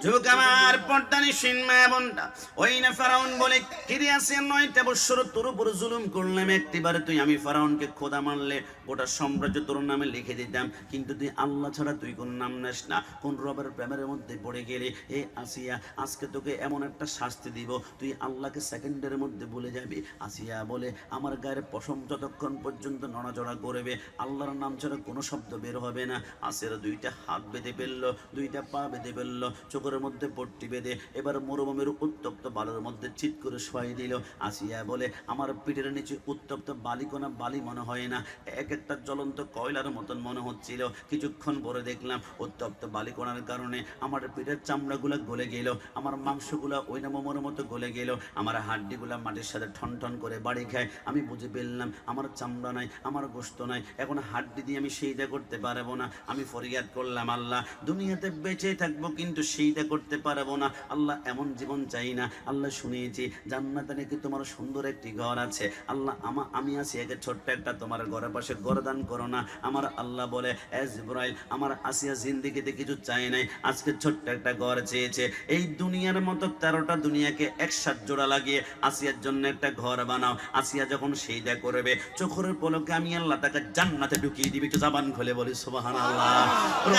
যুবক আমার পর্দানি সিনমা বোনটা, ওই না ফেরাউন বলে কিরে আসিয়া 9টা বৎসর তোর উপর জুলুম করলাম, একটিবার তুই আমি ফেরাউনকে খোদা মানলে গোটা সাম্রাজ্য তোর নামে লিখে দিতাম, কিন্তু তুই আল্লাহ ছাড়া তুই কোন নাম নেস না, কোন রবের প্রেমের মধ্যে পড়ে গেলে এ আসিয়া আজকে তোকে এমন একটা শাস্তি দিব তুই আল্লাহকে সেকেন্ডের মধ্যে ভুলে যাবি। আসিয়া বলে আমার গায়ের পশম যতক্ষণ পর্যন্ত নড়াচড়া করবে আল্লাহর নাম ছাড়া কোনো শব্দ বের হবে না। আসিয়ার 2টা হাত বেঁধে ফেললো, 2টা পা বেঁধে ফেললো, চোখের মধ্যে পট্টি বেঁধে এবার মরুভূমির উত্তপ্ত বালুর মধ্যে চিৎ করে শোয়াই দিল। আসিয়া বলে আমার পিঠের নিচে উত্তপ্ত বালিকোনা বালি মনে হয় না, এক একটা জ্বলন্ত কয়লার মতন মনে হচ্ছিল। কিছুক্ষণ পরে দেখলাম উত্তপ্ত বালিকোনার কারণে আমার পিঠের চামড়াগুলো গলে গেল, আমার মাংসগুলো ওই না মোমোর মতো গলে গেল, আমার হাড্ডিগুলা মাটির সাথে ঠন ঠন করে বাড়ি খায়। আমি বুঝে ফেললাম আমার চামড়া নাই, আমার গোশত নাই, এখন হাড্ডি দিয়ে আমি সেইটা করতে পারবো না। আমি ফরিয়াদ করলাম আল্লাহ দুনিয়াতে বেঁচে থাকবো কিন্তু সেইটা করতে পারবো না, আল্লাহ এমন জীবন চাই না। আল্লাহ শুনিয়েছি জান্নাতে নাকি তোমার সুন্দর একটি ঘর আছে, আল্লাহ আমি আছি একে ছোট্ট একটা তোমার ঘরের পাশে ঘর দান করো না। আমার আল্লাহ বলে এ জিবরাইল আমার আসিয়া জিন্দেগিতে কিছু চাই নাই, আজকে ছোট্ট একটা ঘর চেয়েছে, এই দুনিয়ার মতো 13টা দুনিয়াকে একসাথে জোড়া লাগিয়ে আসিয়ার জন্য একটা ঘর বানাও। আসিয়া যখন সেইটা করবে চোখের পলকে আমি আল্লাহ তাকে জান্নাতে ঢুকিয়ে দিবি। একটু জবান খুলে বলি সুবহানাল্লাহ।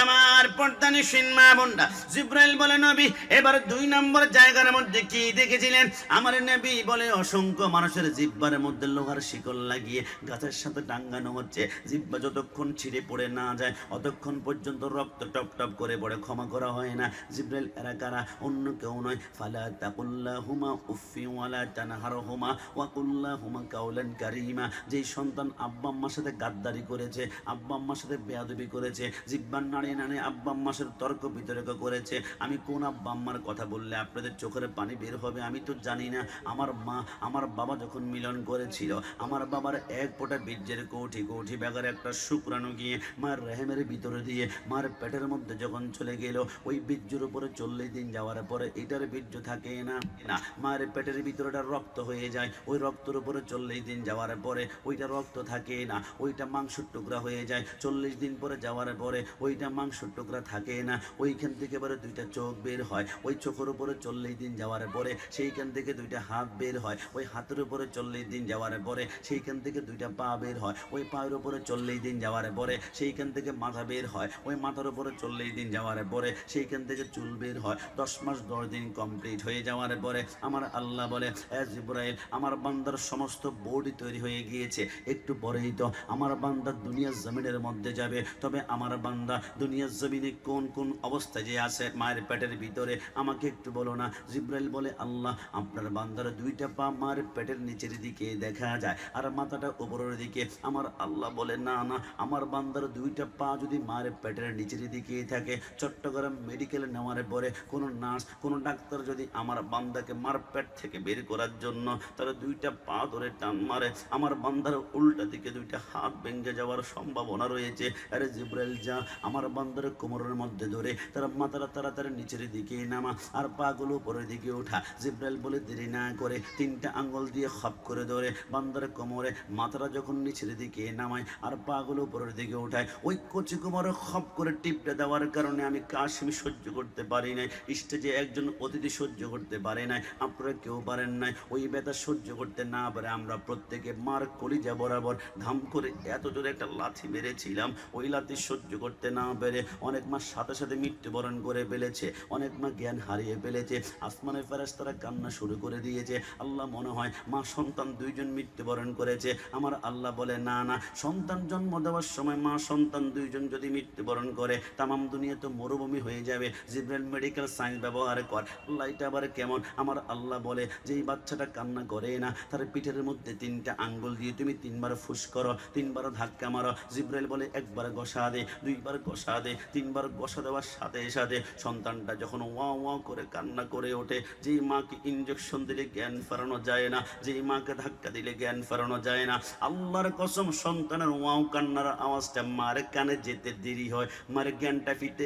আমার পর্দানি সিনমা বোনটা, জিবরাইল বলে নবী এবার 2 নম্বর জায়গার মধ্যে কি দেখেছিলেন? আমার নবী বলে অসংখ্য মানুষের জিহ্বার মধ্যে লোহার শিকল লাগিয়ে গাছের সাথে টাঙ্গানো হচ্ছে, জিহ্বা যতক্ষণ ছিঁড়ে পড়ে না যায় অতক্ষণ পর্যন্ত রক্ত টপ টপ করে পড়ে, ক্ষমা করা হয় না। জিবরাইল এরা কারা? অন্য কেউ নয়, ফালা তাকুল্লাহুমা উফফি ওয়ালা তানহারহুমা ওয়া কুল্লাহুমা কাওলান কারীমা। যেই সন্তান আব্বা আম্মার সাথে গাদ্দারি করেছে, আব্বা আম্মার সাথে বেয়াদবি করেছে, জিহ্বার নাড়িয়ে নাড়িয়ে আব্বা আম্মার সাথে তর্ক বিতর্ক করেছে, আমি কোন আব্বা আম্মার কথা বললে আপনাদের চোখের পানি বের হবে আমি তো জানি না। আমার মা আমার বাবা যখন মিলন করেছিল আমার বাবার এক ফোঁটা বীর্যের কৌটি কৌটি ব্যাগের একটা শুক্রাণু গিয়ে মার রেহেমের ভিতরে দিয়ে মার পেটের মধ্যে যখন চলে গেল ওই বীর্যের উপরে 40 দিন যাওয়ার পরে এটার বীর্য থাকে না, না মায়ের পেটের ভিতরেটা রক্ত হয়ে যায়, ওই রক্তের উপরে 40 দিন যাওয়ার পরে ওইটা রক্ত থাকে না, ওইটা মাংসের টুকরা হয়ে যায়। 40 দিন পরে যাওয়ার পরে ওইটা মাংসের টুকরা থাকে না, ওইখান থেকে এবারে 2টা চোখ বের হয়, ওই চোখের উপরে 40 দিন যাওয়ার পরে সেইখান থেকে 2টা হাত বের হয়, ওই হাতের উপরে 40 দিন যাওয়ার পরে সেইখান থেকে 2টা পা বের হয়, ওই পায়ের উপরে 40 দিন যাওয়ার পরে সেইখান থেকে মাথা বের হয়, ওই মাথার উপরে 40 দিন যাওয়ার পরে সেইখান থেকে চুল বের হয়। 10 মাস 10 দিন কমপ্লিট হয়ে যাওয়ার পরে আমার আল্লাহ বলে এ জিবরাইল আমার বান্দার সমস্ত বডি তৈরি হয়ে গিয়েছে, একটু পরেই তো আমার বান্দা দুনিয়ার জমিনের মধ্যে যাবে, তবে আমার বান্দা দুনিয়ার জমিনে কোন কোন অবস্থায় যে আছে মায়ের পেটের ভিতরে আমাকে একটু বলো না। জিবরাইল বলে আল্লাহ আপনার বান্দার 2টা পা মায়ের পেটের নিচের দিকে দেখা যায় আর মাথাটা উপরের দিকে। আমার আল্লাহ বলে না না আমার বান্দার 2টা পা যদি মায়ের পেটের নিচের দিকে থাকে, চট্টগ্রাম মেডিকেলে নেওয়ার পরে কোনো নার্স কোনো ডাক্তার যদি আমার বান্দাকে মার পেট থেকে বের করার জন্য তারা 2টা পা ধরে টান মারে আমার বান্দার উল্টা দিকে 2টা হাত ভেঙে যাওয়ার সম্ভাবনা রয়েছে। আরে জিবরাইল যা আমার বান্দার কোমরের মধ্যে ধরে তারা মাথাটা তাড়াতাড়ি নিচের দিকে নামা আর পাগুলো উপরের দিকে ওঠা। জিবরাইল বলে দেরি না করে 3টা আঙ্গুল দিয়ে খপ করে ধরে বান্দার কোমরে মাথাটা যখন নিচের দিকে নামায় আর পাগুলো উপরের দিকে ওঠায়, ওই কচি কোমরে খপ করে টিপটা দেওয়ার কারণে আমি কাশিম সহ্য করতে পারি নাই, স্টেজে একজন অতিথি সহ্য করতে পারে নাই, আপনারা কেউ পারেন নাই, ওই ব্যথা সহ্য করতে না পারে আমরা প্রত্যেকে মার কলিজা বরাবর ধাম করে এত জোরে একটা লাথি মেরেছিলাম, ওই লাথি সহ্য করতে না পেরে অনেক মা সাথে সাথে মৃত্যুবরণ করে ফেলেছে, অনেক মা জ্ঞান হারিয়ে ফেলেছে, আসমানের ফেরেশতারা কান্না শুরু করে দিয়েছে। আল্লাহ মনে হয় মা সন্তান 2জন মৃত্যুবরণ করেছে। আমার আল্লাহ বলে না না সন্তান জন্ম দেওয়ার সময় মা সন্তান 2জন যদি মৃত্যুবরণ করে তামাম দুনিয়া তো মরুভূমি হয়ে যাবে। জিবরাইল মেডিকেল সায়েন্স ব্যবহার কর। আল্লাহ এটা আবার কেমন? আমার আল্লাহ বলে যে এই বাচ্চাটা কান্না করে না তার পিঠের মধ্যে 3টা আঙ্গুল দিয়ে তুমি 3বার ফুস করো, 3বার ধাক্কা মারো। জিবরাইল বলে 1বার ঘষা দে, 2বার ঘষা দে, 3বার ঘষা দেওয়ার সাথে সাথে সন্তানটা যখন ওয়া ওয়া করে কান্না করে ওঠে, যেই মাকে ইনজেকশন দিলে জ্ঞান ফেরানো যায় না, যেই মাকে ধাক্কা দিলে জ্ঞান ফেরানো যায় না, আল্লাহর কসম সন্তানের ওয়াও কান্নার আওয়াজটা মার কানে যেতে দেরি হয়, মার জ্ঞানটা ফিরতে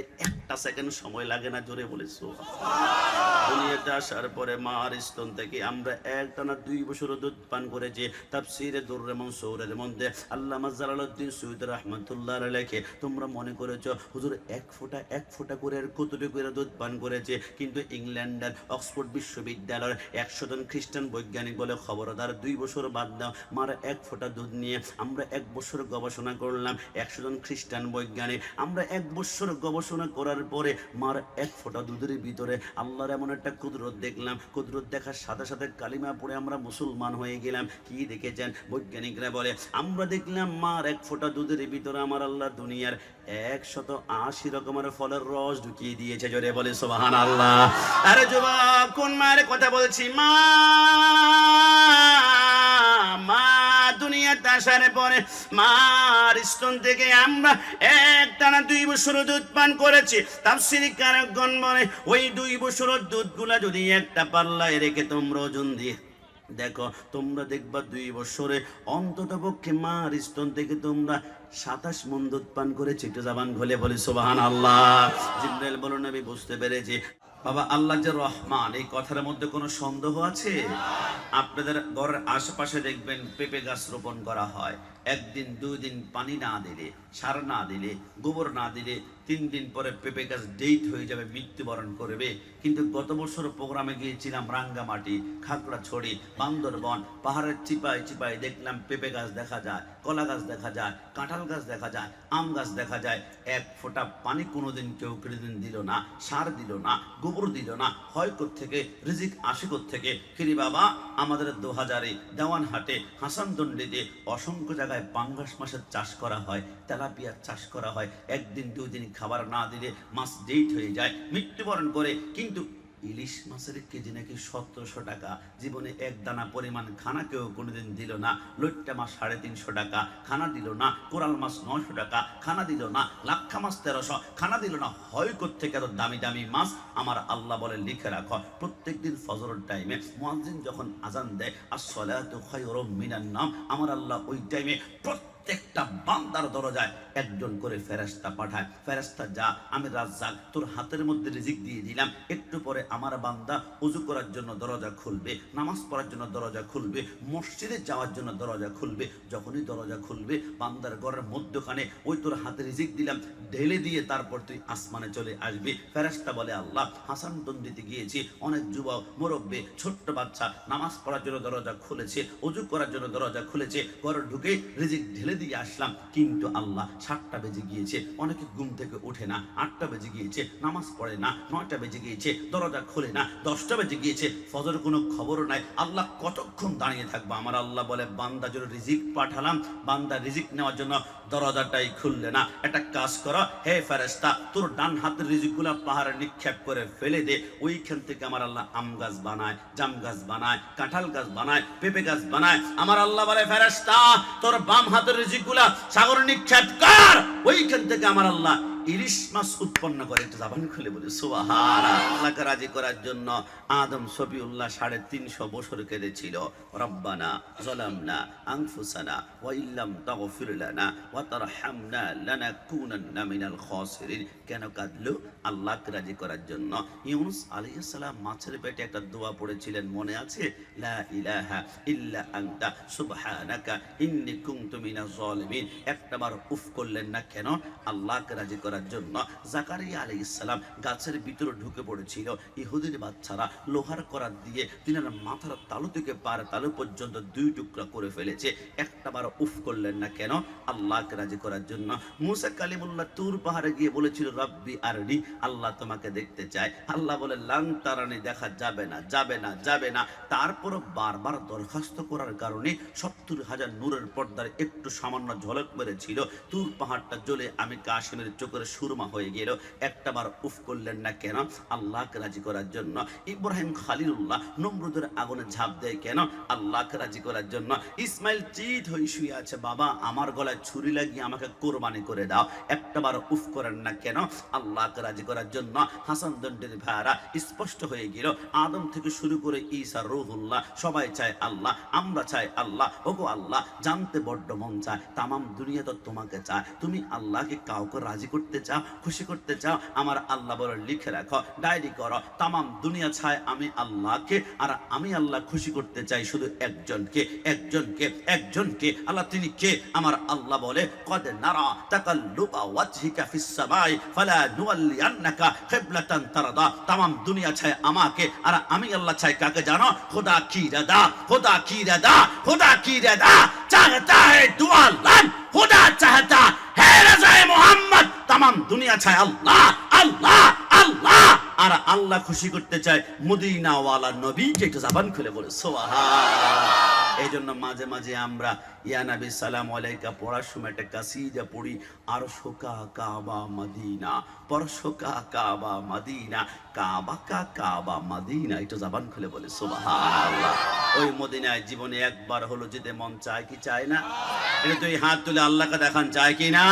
একটা সেকেন্ড সময় লাগে না, জোরে বলেছো। দুনিয়াতে আসার পরে মার স্তন থেকে আমরা একটানা 2 বছর দুধ পান করেছি। তাফসীরে দুররে মনসুরের মধ্যে আল্লামা জালালউদ্দিন সৈয়দ রাহমাতুল্লাহ আলাইহি লেখে, তোমরা মনে করেছো হুজুর এক ফোঁটা করে আর কতটুকু করে দুধ পান করেছে, কিন্তু ইংল্যান্ডের অক্সফোর্ড বিশ্ববিদ্যালয়ের 100 জন খ্রিস্টান বৈজ্ঞানিক বলে খবরদার 2 বছর বাদ দাও, মার 1 ফোঁটা দুধ নিয়ে আমরা 1 বছর গবেষণা করলাম। 100 জন খ্রিস্টান বৈজ্ঞানিক, আমরা 1 বছর গবেষণা করার পরে মার 1 ফোঁটা দুধের ভিতরে আল্লাহর এমন একটা কুদরত দেখলাম। কুদরত দেখার সাথে সাথে কালিমা পড়ে আমরা মুসলমান হয়ে গেলাম। কি দেখেছেন? বৈজ্ঞানিকরা বলে আমরা দেখলাম মার 1 ফোঁটা দুধের ভিতরে আমার আল্লাহ দুনিয়ার 180 রকমের ফলের রস ঢুকিয়ে দিয়েছে। জোরে বলে সুবহানাল্লাহ। আরে যুবক, কোন মায়ের কথা বলছি? মা দুনিয়াতে আসার পরে মার স্তন থেকে আমরা একটানা 2 বছর দুধ পান করেছি। তাফসীরে কারকগণ বলে ওই 2 বছরের দুধগুলা যদি একটা পাল্লায় রেখে তোমরা ওজন দিয়ে দেখো, তোমরা দেখবা 2 বছরে অন্তত পক্ষে মার স্তন থেকে তোমরা 27 মণ দুধ পান করেছি। একটু জবান খুলে বলি সুবহানাল্লাহ। জিবরাইল বলো নবী বুঝতে পেরেছি। বাবা, আল্লাহ যে রহমান, এই কথার মধ্যে কোনো সন্দেহ আছে? আপনাদের ঘরের আশেপাশে দেখবেন পেঁপে গাছ রোপণ করা হয়। 1 দিন 2 দিন পানি না দিলে, সার না দিলে, গোবর না দিলে 3 দিন পরে পেঁপে গাছ ডেট হয়ে যাবে, মৃত্যুবরণ করবে। কিন্তু গত বছর প্রোগ্রামে গিয়েছিলাম রাঙ্গামাটি, খাগড়াছড়ি, বান্দরবন, পাহাড়ের চিপায় দেখলাম পেঁপে গাছ দেখা যায়, কলা গাছ দেখা যায়, কাঁঠাল গাছ দেখা যায়, আম গাছ দেখা যায়। 1 ফোঁটা পানি কোনোদিন কেউ কোনোদিন দিল না, সার দিল না, গোবর দিল না। হয় থেকে রিজিক আসে থেকে? কিরি বাবা, আমাদের 2000-এ দেওয়ানহাটে, হাসানদন্ডিতে অসংখ্য জায়গায় পাঙ্গাস মাছের চাষ করা হয়, তেলাপিয়ার চাষ করা হয়। 1 দিন 2 দিন খাবার না দিলে মাছ ডেট হয়ে যায়, মৃত্যুবরণ করে। কিন্তু ইলিশ মাছের কেজি নাকি 1700 টাকা। জীবনে 1 দানা পরিমাণ খানা কেউ কোনোদিন দিল না। লইট্টা মাছ 350 টাকা, খানা দিল না। কোরাল মাছ 900 টাকা, খানা দিল না। লাক্ষা মাছ 1300, খানা দিল না। হয় থেকে এত দামি দামি মাছ? আমার আল্লাহ বলে লিখে রাখো, প্রত্যেকদিন ফজরের টাইমে মুয়াজ্জিন যখন আজান দেয়, আসসালাতু খায়রুম মিনান নাওম, আমার আল্লাহ ওই টাইমে প্রত্যেকটা বান্দার দরজায় 1 জন করে ফেরেশতা পাঠায়। ফেরেশতা যা, আমি রাজ্জাক, তোর হাতের মধ্যে রিজিক দিয়ে দিলাম। একটু পরে আমার বান্দা ওযু করার জন্য দরজা খুলবে, নামাজ পড়ার জন্য দরজা খুলবে, মসজিদে যাওয়ার জন্য দরজা খুলবে। যখনই দরজা খুলবে, বান্দার ঘরের মধ্যখানে ওই তোর হাতে রিজিক দিলাম ঢেলে দিয়ে তারপর তুই আসমানে চলে আসবি। ফেরেশতা বলে আল্লাহ, হাসান দন্ডিতে গিয়েছি, অনেক যুবক মুরব্বী ছোট্ট বাচ্চা নামাজ পড়ার জন্য দরজা খুলেছে, ওযু করার জন্য দরজা খুলেছে, ঘরে ঢুকে রিজিক ঢেলে দিয়ে আসলাম। কিন্তু আল্লাহ 7টা বেজে গিয়েছে, অনেকে ঘুম থেকে ওঠে না, 8টা বেজে গিয়েছে, নামাজ পড়ে না, 9টা বেজে গিয়েছে, দরজা খোলে না, 10টা বেজে গিয়েছে, ফজর কোনো খবরও নাই। আল্লাহ কতক্ষণ দাঁড়িয়ে থাকবো? আমার আল্লাহ বলে, বান্দা জন্য রিজিক পাঠালাম, বান্দা রিজিক নেওয়ার জন্য দরজাটাই খুললে না। একটা কাজ করো, হে ফেরেশতা, তোর ডান হাতের রিজিকগুলো পাহাড়ে নিক্ষেপ করে ফেলে দে। ওইখান থেকে আমার আল্লাহ আম গাছ বানায়, জাম গাছ বানায়, কাঁঠাল গাছ বানায়, পেঁপে গাছ বানায়। আমার আল্লাহ বলে, ফেরেশতা, তোর বাম হাতের রিজিকগুলা সাগরে নিক্ষেপ কর। ওইখান থেকে আমার আল্লাহ ইলিশ মাছ উৎপন্ন করে। একটু জাবান খুলে বলি সুবহানাল্লাহ। আল্লাহকে রাজি করার জন্য আদম সফিউল্লাহ 350 বছর কেঁদেছিল। রব্বানা যালামনা আনফুসানা ওয়া ইল্লাম তাগফির লানা ওয়া তারহামনা লানাকুনান্না মিনাল খাসিরিন। কেন কাঁদলো? আল্লাহকে রাজি করার জন্য। ইউনূস আলাইহিস সালাম মাছের পেটে একটা দোয়া পড়েছিলেন, মনে আছে? লা ইলাহা ইল্লা আনতা সুবহানাকা ইন্নী কুনতু মিনাজ জালিমিন। একটাবার উফ করলেন না কেন? আল্লাহকে রাজি করার জন্য। জাকারিয়া আলাইহিস সালাম গাছের ভিতরে ঢুকে পড়েছিল। ইহুদির বাচ্চারা লোহার করাত দিয়ে তিনার মাথার তালু থেকে পার তালু পর্যন্ত 2 টুকরা করে ফেলেছে। একটাবার উফ করলেন না কেন? আল্লাহকে রাজি করার জন্য। মুসা কালিমুল্লাহ তুর পাহাড়ে গিয়ে বলেছিল, রব্বি আরনি, আল্লাহ তোমাকে দেখতে চায়। আল্লাহ বলে, লান তারানি, দেখা যাবে না, যাবে না, যাবে না। তারপরও বারবার দরখাস্ত করার কারণে 70,000 নূরের পর্দার একটু সামান্য ঝলক মেরেছিল। তুর পাহাড়টা জ্বলে আমি কাশিমের চোখের সুরমা হয়ে গেল। একটাবার উফ করলেন না কেন? আল্লাহকে রাজি করার জন্য। ইব্রাহিম খলিলুল্লাহ নমরুদের আগুনে ঝাঁপ দেয় কেন? আল্লাহকে রাজি করার জন্য। ইসমাইল চিত হয়ে শুয়ে আছে, বাবা আমার গলায় ছুরি লাগিয়ে আমাকে কোরবানি করে দাও। একটাবার উফ করেন না কেন? আল্লাহকে রাজি করার জন্য। হাসান দন্ডের ভাইরা স্পষ্ট হয়ে গেল, আদম থেকে শুরু করে ঈসা রূহুল্লাহ সবাই চায় আল্লাহ, আমরা চাই আল্লাহ। ওগো আল্লাহ, জানতে বড্ড মন চায়, তামাম দুনিয়া তো তোমাকে চায়, তুমি আল্লাহকে কাউকে রাজি করতে করতে চাও, খুশি করতে চাও, আমার আল্লাহ বলে লিখে রাখো, ডায়েরি করো, তাম দুনিয়া চায় আমি আল্লাহকে, আর আমি আল্লাহ খুশি করতে চাই শুধু একজনকে, একজনকে, একজনকে। আল্লাহ তিনি কে? আমার আল্লাহ বলে কদ নারা তাকাল্লুবা ওয়াজহিকা ফিস সামাই ফালা নুওয়াল্লিয়ান্নাকা কিবলাতান তারদা। তাম দুনিয়া চায় আমাকে, আর আমি আল্লাহ চাই কাকে জানো? खुदा की रदा, खुदा की रदा, खुदा की रदा चाहता है दुआ लन, खुदा चाहता है रज़ाए मोहम्मद। तमाम दुनिया चाहे अल्लाह अल्लाह अल्लाह, আর আল্লাহ খুশি করতে চায় মদিনা ওয়ালা নবীকে। একটু জবান খুলে বলে সুবহানাল্লাহ। এই জন্য মাঝে মাঝে আমরা ইয়া নবী সালাম আলাইকা পড়ার সময় একটা কাসিদা পড়ি, আর শোকা কাবা মদিনা, পরশোকা কাবা মদিনা, কাবা কা কাবা মদিনা। একটু জবান খুলে বলে সুবহানাল্লাহ। ওই মদিনায় জীবনে একবার হলো যেতে মন চায় কি চায় না? এটা তুই হাত তুলে আল্লাহকে দেখান, চায় কি না?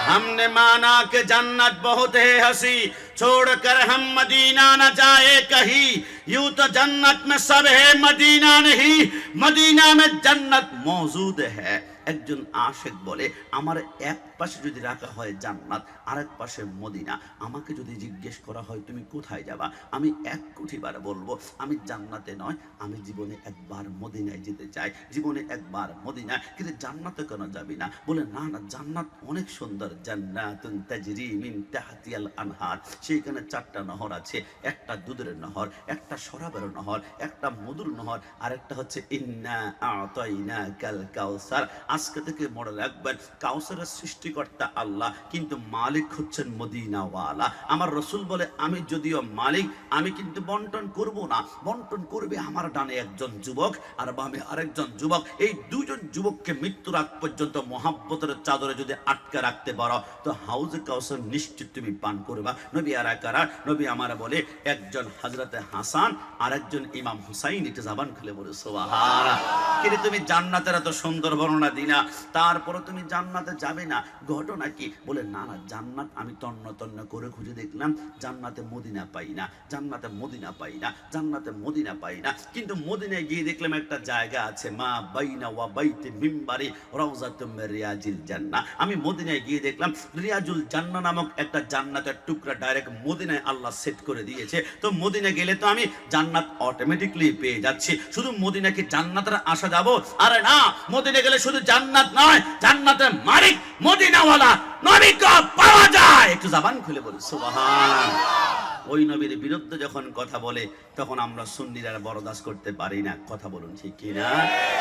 हमने माना कि जन्नत बहुत है हंसी, छोड़कर हम मदीना न जाए कहीं, यूं तो जन्नत में सब है मदीना नहीं, मदीना में जन्नत मौजूद है। একজন আশেক বলে আমার এক পাশে যদি রাখা হয় জান্নাত, আরেক পাশে মদিনা, আমাকে যদি জিজ্ঞেস করা হয় তুমি কোথায় যাবা, আমি 1 কোটি বার বলবো আমি জান্নাতে নয়, আমি জীবনে একবার মদিনায় যেতে চাই, জীবনে একবার মদিনা। কিন্তু জান্নাতে কেন যাবি না? বলে না না, জান্নাত অনেক সুন্দর, জান্নাতুন তাজরি মিন তাহতিয়াল আনহার, সেইখানে 4টা নহর আছে, একটা দুধের নহর, একটা শরাবের নহর, একটা মধুর নহর, আর একটা হচ্ছে ইন্না আতাইনাকাল কাউসার। আজকে থেকে মনে রাখবেন, কাউসারের সৃষ্টিকর্তা আল্লাহ, কিন্তু মালিক হচ্ছেন মদিনাওয়ালা। আমার রসুল বলে আমি যদিও মালিক, আমি কিন্তু বন্টন করব না, বন্টন করবে আমার ডানে একজন যুবক আর বামে আরেকজন যুবক। এই 2 জন যুবককে মৃত্যুর আগ পর্যন্ত মহাব্বতের চাদরে যদি আটকে রাখতে পারো, তো হাউজে কাউসার নিশ্চিত তুমি পান করবা। নবী আর কারা? নবী আমার বলে একজন হযরতে হাসান আর একজন ইমাম হুসাইন। এটা জবান খুলে বলে সুবহানাল্লাহ। কিন্তু তুমি জান্নাতের এত সুন্দর বর্ণনা দিনা, তারপরে তুমি জান্নাতে যাবে না, ঘটনা কি? বলে না না, জান্নাত আমি তন্ন তন্ন করে খুঁজে দেখলাম, জান্নাতে মদিনা পাই না, জান্নাতে মদিনা পাই না, জান্নাতে মদিনা পাই না। কিন্তু মদিনায় গিয়ে দেখলাম একটা জায়গা আছে, মা বাইনা ওয়া বাইতি মিম্বারি রাউযাতুম মির রিয়াজিল জান্নাহ। আমি মদিনায় গিয়ে দেখলাম রিয়াজুল জান্নাহ নামক একটা জান্নাতের টুকরা ডাইরেক্ট মদিনায় আল্লাহ সেট করে দিয়েছে। তো মদিনা গেলে তো আমি জান্নাত অটোমেটিকলি পেয়ে যাচ্ছি। শুধু মদিনা কি জান্নাতের আশা যাব? আরে না, মদিনা গেলে শুধু জান্নাত নয়, জান্নাতের মালিক মদিনাওয়ালা নবীকে পাওয়া যায়। একটু জবান খুলে বলি সুবহানাল্লাহ। ওই নবীর বিরুদ্ধে যখন কথা বলে তখন আমরা সুন্নিরা বরদাস্ত করতে পারি না। কথা বলুন ঠিক কি না?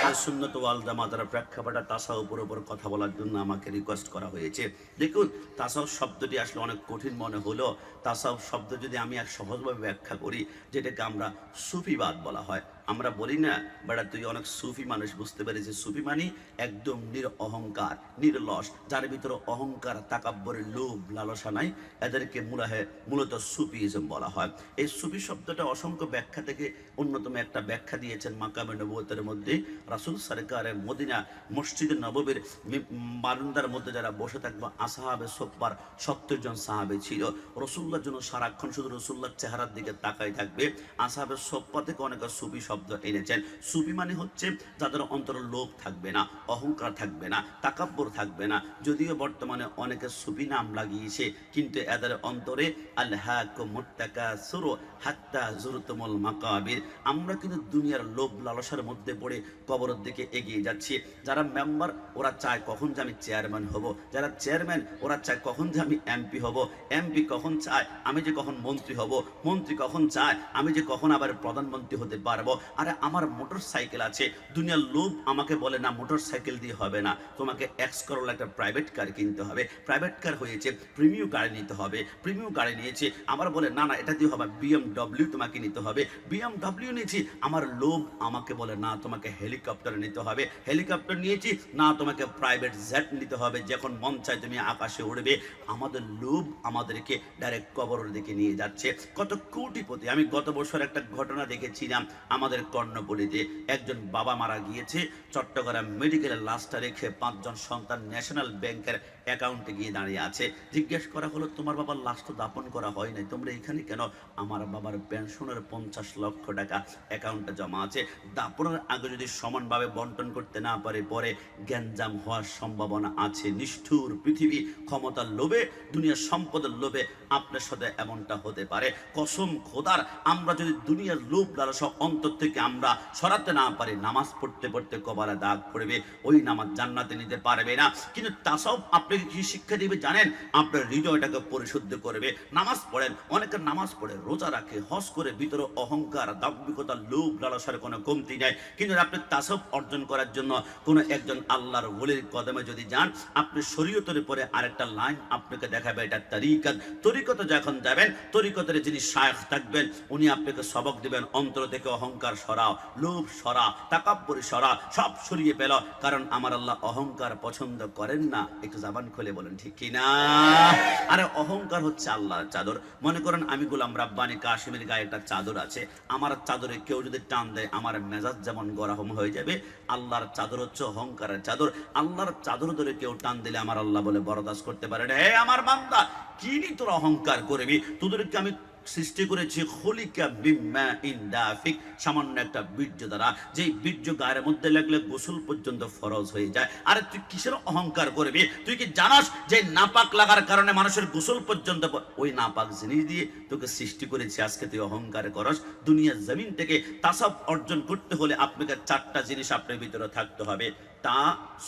আর সুন্নাত ওয়াল জামাতের প্রেক্ষাপটে তাসাউফের উপর কথা বলার জন্য আমাকে রিকোয়েস্ট করা হয়েছে। দেখুন, তাসাউফ শব্দটি আসলে অনেক কঠিন মনে হলো। তাসাউফ শব্দ যদি আমি আর সহজভাবে ব্যাখ্যা করি, যেটাকে আমরা সুফিবাদ বলা হয়। আমরা বলি না বেটা তুই অনেক সুফি মানুষ, বুঝতে পেরেছি। সুফি মানে একদম অহংকার, নির্লস, যার ভিতরে অহংকার, তাকাব্বরের লোভ লালসা নাই, এদেরকে মূলত সুফিজম বলা হয়। এই সুফি শব্দটা অসংখ্য ব্যাখ্যা থেকে অন্যতম একটা ব্যাখ্যা দিয়েছেন মাকামে নবুয়তের মধ্যে। রাসূল সরকারের মদিনা মসজিদে নববীর বারান্দার মধ্যে যারা বসে থাকবো, আসহাবে সুফফার 70 জন সাহাবী ছিল। রাসূলুল্লাহর জন্য সারাক্ষণ শুধু রাসূলুল্লাহর চেহারার দিকে তাকাই থাকবে। আসহাবে সুফফা থেকে অনেকে সুফি শব্দ এনেছেন। সুফি মানে হচ্ছে যাদের অন্তরে লোভ থাকবে না, অহংকার থাকবে না, তাকাব্বুর থাকবে না। যদিও বর্তমানে অনেকে সুফি নাম লাগিয়েছে, কিন্তু এদের অন্তরে আলহাকুমুত তাকাসুর হাত্তা যুরতুমুল মাকাবির। আমরা কিন্তু দুনিয়ার লোভ লালসার মধ্যে পড়ে কবরের দিকে এগিয়ে যাচ্ছি। যারা মেম্বার ওরা চায় কখন যে আমি চেয়ারম্যান হব, যারা চেয়ারম্যান ওরা চায় কখন যে আমি এমপি হব, এমপি কখন চায় আমি যে কখন মন্ত্রী হব, মন্ত্রী কখন চায় আমি যে কখন আবার প্রধানমন্ত্রী হতে পারবো। আরে আমার মোটর সাইকেল আছে, দুনিয়ার লোভ আমাকে বলে না মোটর সাইকেল দিয়ে হবে না, তোমাকে এক্স করোলা একটা প্রাইভেট কার কিনতে হবে। প্রাইভেট কার হয়েছে, প্রিমিয়াম গাড়ি নিতে হবে, প্রিমিয়াম গাড়ি নিয়েছে। আবার বলে না না এটা দিয়ে হবে, BMW তোমাকে নিতে হবে, BMW নিয়েছি। আমার লোভ আমাকে বলে না তোমাকে হেলিকপ্টার নিতে হবে, হেলিকপ্টার নিয়েছি, না তোমাকে প্রাইভেট জেট নিতে হবে, যখন মন চায় তুমি আকাশে উড়বে। আমাদের লোভ আমাদেরকে ডাইরেক্ট কবরের দিকে নিয়ে যাচ্ছে। কত কোটিপতি। আমি গত বছর একটা ঘটনা দেখেছিলাম, আমাদের আমাদের কর্ণপল্লীতে একজন বাবা মারা গিয়েছে, চট্টগ্রাম মেডিকেলের লাশটা রেখে 5 জন সন্তান ন্যাশনাল ব্যাংকের অ্যাকাউন্টে গিয়ে দাঁড়িয়ে আছে। জিজ্ঞেস করা হলো, তোমার বাবার লাশ তো দাপন করা হয় নাই, তোমরা এখানে কেন? আমার বাবার পেনশনের 50 লক্ষ টাকা অ্যাকাউন্টে জমা আছে, দাপনের আগে যদি সমানভাবে বন্টন করতে না পারে পরে গ্যাঞ্জাম হওয়ার সম্ভাবনা আছে। নিষ্ঠুর পৃথিবী, ক্ষমতার লোভে, দুনিয়ার সম্পদের লোভে আপনার সাথে এমনটা হতে পারে। কসম খোদার, আমরা যদি দুনিয়ার লোভ লালসা অন্তর থেকে আমরা সরাতে না পারি, নামাজ পড়তে পড়তে কপালে দাগ পড়বে, ওই নামাজ জান্নাতে নিতে পারবে না। কিন্তু তাসাউফ আপনাকে কি শিক্ষা দিবে জানেন? আপনার হৃদয়টাকে পরিশুদ্ধ করবে। নামাজ পড়েন, অনেকে নামাজ পড়ে, রোজা রাখে, হজ করে, ভিতরে অহংকার, দাম্ভিকতা, লোভ লালসার কোনো কমতি নাই। কিন্তু আপনি তাসাউফ অর্জন করার জন্য কোনো একজন আল্লাহর ওলির কদমে যদি যান, আপনি শরীয়তের পরে আরেকটা লাইন আপনাকে দেখাবে, এটা তরিকত। তরিকতে যখন যাবেন, তরিকতের যিনি শায়খ থাকবেন উনি আপনাকে সবক দিবেন, অন্তর থেকে অহংকার সরাও, লোভ সরা, তাকাব্বুরি সরা, সব সরিয়ে পেল। কারণ আমার আল্লাহ অহংকার পছন্দ করেন না। একটু জবান খুলে বলেন ঠিক কি না? আরে অহংকার হচ্ছে আল্লাহর চাদর। মনে করেন আমি গোলাম রাব্বানি কাশিমের গায়ে একটা চাদর আছে, আমার চাদরে কেউ যদি টান দেয় আমার মেজাজ যেমন গরম হয়ে যাবে, আল্লাহর চাদর হচ্ছে অহংকারের চাদর। আল্লাহর চাদর ধরে কেউ টান দিলে আমার আল্লাহ বলে বরদাস্ত করতে পারে না। হে আমার বান্দা, কি নি তোরা অহংকার করবি? তোদেরকে আমি সৃষ্টি করেছি খলিকা বিম্মাইন দাফিক, সামান্য একটা বীর্য দ্বারা, যেই বীর্য গায়ের মধ্যে লাগলে গোসল পর্যন্ত ফরজ হয়ে যায়। আরে তুই কিসের অহংকার করবি? তুই কি জানাস যে নাপাক লাগার কারণে মানুষের গোসল পর্যন্ত, ওই নাপাক জিনিস দিয়ে তোকে সৃষ্টি করেছি, আজকে তুই অহংকার করস। দুনিয়ার জমিন থেকে তাসাউফ অর্জন করতে হলে আপনাকে 4টা জিনিস আপনার ভিতরে থাকতে হবে। তা,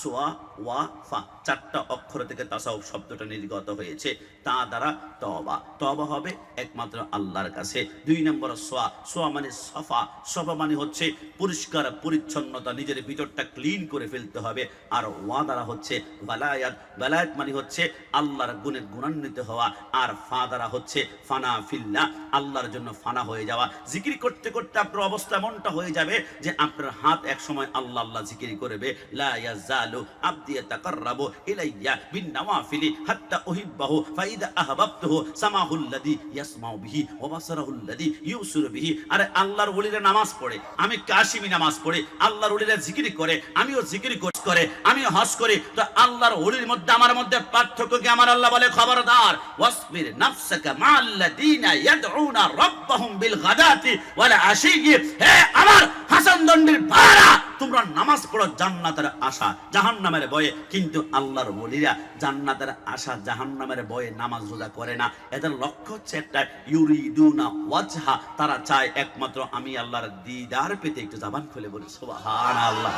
সোয়া, ওয়া, ফা, 4টা অক্ষর থেকে তাসাউফ শব্দটা নির্গত হয়েছে। তা দ্বারা তওবা, তওবা হবে একমাত্র আল্লাহর কাছে। 2 নম্বর সোয়া, সোয়া মানে সাফা, সাফা মানে হচ্ছে পরিষ্কার পরিচ্ছন্নতা, নিজের ভিতরটা ক্লিন করে ফেলতে হবে। আর ওয়া দ্বারা হচ্ছে ওয়ালায়াত, ওয়ালায়াত মানে হচ্ছে আল্লাহর গুণে গুণান্বিত হওয়া। আর ফা দ্বারা হচ্ছে ফানা ফিল্লাহ, আল্লাহর জন্য ফানা হয়ে যাওয়া। জিকির করতে করতে আপনার অবস্থা এমনটা হয়ে যাবে যে আপনার হাত এক সময় আল্লাহ আল্লাহ জিকির করবে। লা ইয়াজালু আবদি ইয়াতাকাররাবু ইলাইয়া বিন-নওয়াফিলি হাত্তা উহিব্বাহু ফাইদা আহবাবতুহু সামাহুল্লাযী ইয়াসমাউ বিহি ওয়া বাসারুল্লাযী ইউসিরু বিহি। আরে আল্লাহর ওলিরা নামাজ পড়ে, আমি কাশিমি নামাজ পড়ে, আল্লাহর ওলিরা জিকির করে, আমিও জিকির করে, আমিও হজ করি। তো আল্লাহর ওলির মধ্যে আমার মধ্যে পার্থক্য কি? আমার আল্লাহ বলে খবরদার, ওয়াসবির নাফসাকা মাআল্লাযীনা ইয়াদউনা রাব্বাহুম বিল গাদাতি ওয়াল আশিয়্যি। হে আমার হাসান দন্ডির ভাড়া, তোমরা নামাজ পড়ো জান্নাতের আশা জাহান্নামের ভয়ে। কিন্তু আল্লাহর ওলিরা জান্নাতের আশা জাহান্নামের ভয়ে নামাজ রোজা করে না। এদের লক্ষ্য হচ্ছে একটা, ইউরিদুনা ওয়াজহা, তারা চায় একমাত্র আমি আল্লাহর দিদার পেতে। একটু জবান খুলে বলি সুবহানাল্লাহ।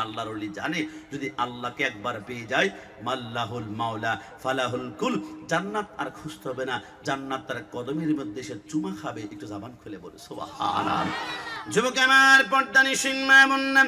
আল্লাহর ওলি জানে যদি আল্লাহকে একবার পেয়ে যায়, মাল্লাহুল মাওলা ফালাহুল কুল, জান্নাত আর খুঁজতে হবে না, জান্নাত তার কদমের মধ্যে সে চুমা খাবে। একটু জবান খুলে বলি সুবহানাল্লাহ। যুবক আমার, পর্দা নিশিন মা বোন,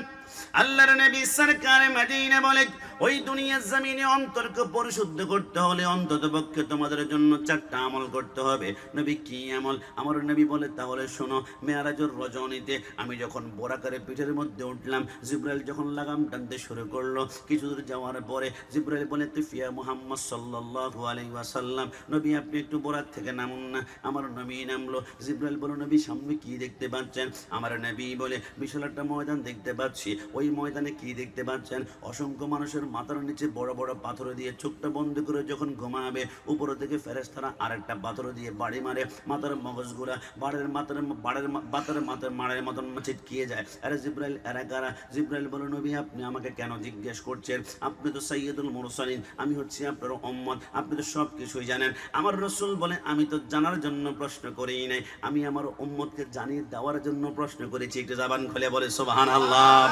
আল্লাহর নবী সরকার মদিনা বলে, ওই দুনিয়ার জমিনে অন্তরকে পরিশুদ্ধ করতে হলে অন্ততপক্ষে তোমাদের জন্য 4টা আমল করতে হবে। নবী কি আমল? আমার নবী বলে, তাহলে শোনো। মেরাজের রজনীতে আমি যখন বোরাকারে পিঠের মধ্যে উঠলাম, জিবরাইল যখন লাগাম টানতে শুরু করলো, কিছু দূর যাওয়ার পরে জিবরাইল বলে, তুফিয়া মুহাম্মদ সাল্লাল্লাহু আলাইহি ওয়াসাল্লাম, নবী আপনি একটু বোরাক থেকে নামুন না। আমার নবী নামলো। জিবরাইল বলে, নবী সামনে কি দেখতে পাচ্ছেন? আমার নবী বলে, বিশাল একটা ময়দান দেখতে পাচ্ছি। ওই ময়দানে কি দেখতে পাচ্ছেন? অসংখ্য মানুষের মাথার নিচে বড় বড় পাথর দিয়ে চোখটা বন্ধ করে যখন ঘুমাবে, উপর থেকে ফেরেশতারা আরেকটা পাথর দিয়ে বাড়ি মারে, মাথার মগজগুলা বাড়ের মারের মতন ছিটকিয়ে যায়। আরে জিবরাইল এরা কারা? জিবরাইল বলে, নবী আপনি আমাকে কেন জিজ্ঞেস করছেন? আপনি তো সাইয়্যিদুল মুরসালিন, আমি হচ্ছি আপনার উম্মত, আপনি তো সব কিছুই জানেন। আমার রাসূল বলে, আমি তো জানার জন্য প্রশ্ন করিই নাই, আমি আমার উম্মতকে জানিয়ে দেওয়ার জন্য প্রশ্ন করেছি। একটু জবান খুলে বলে সুবহানাল্লাহ।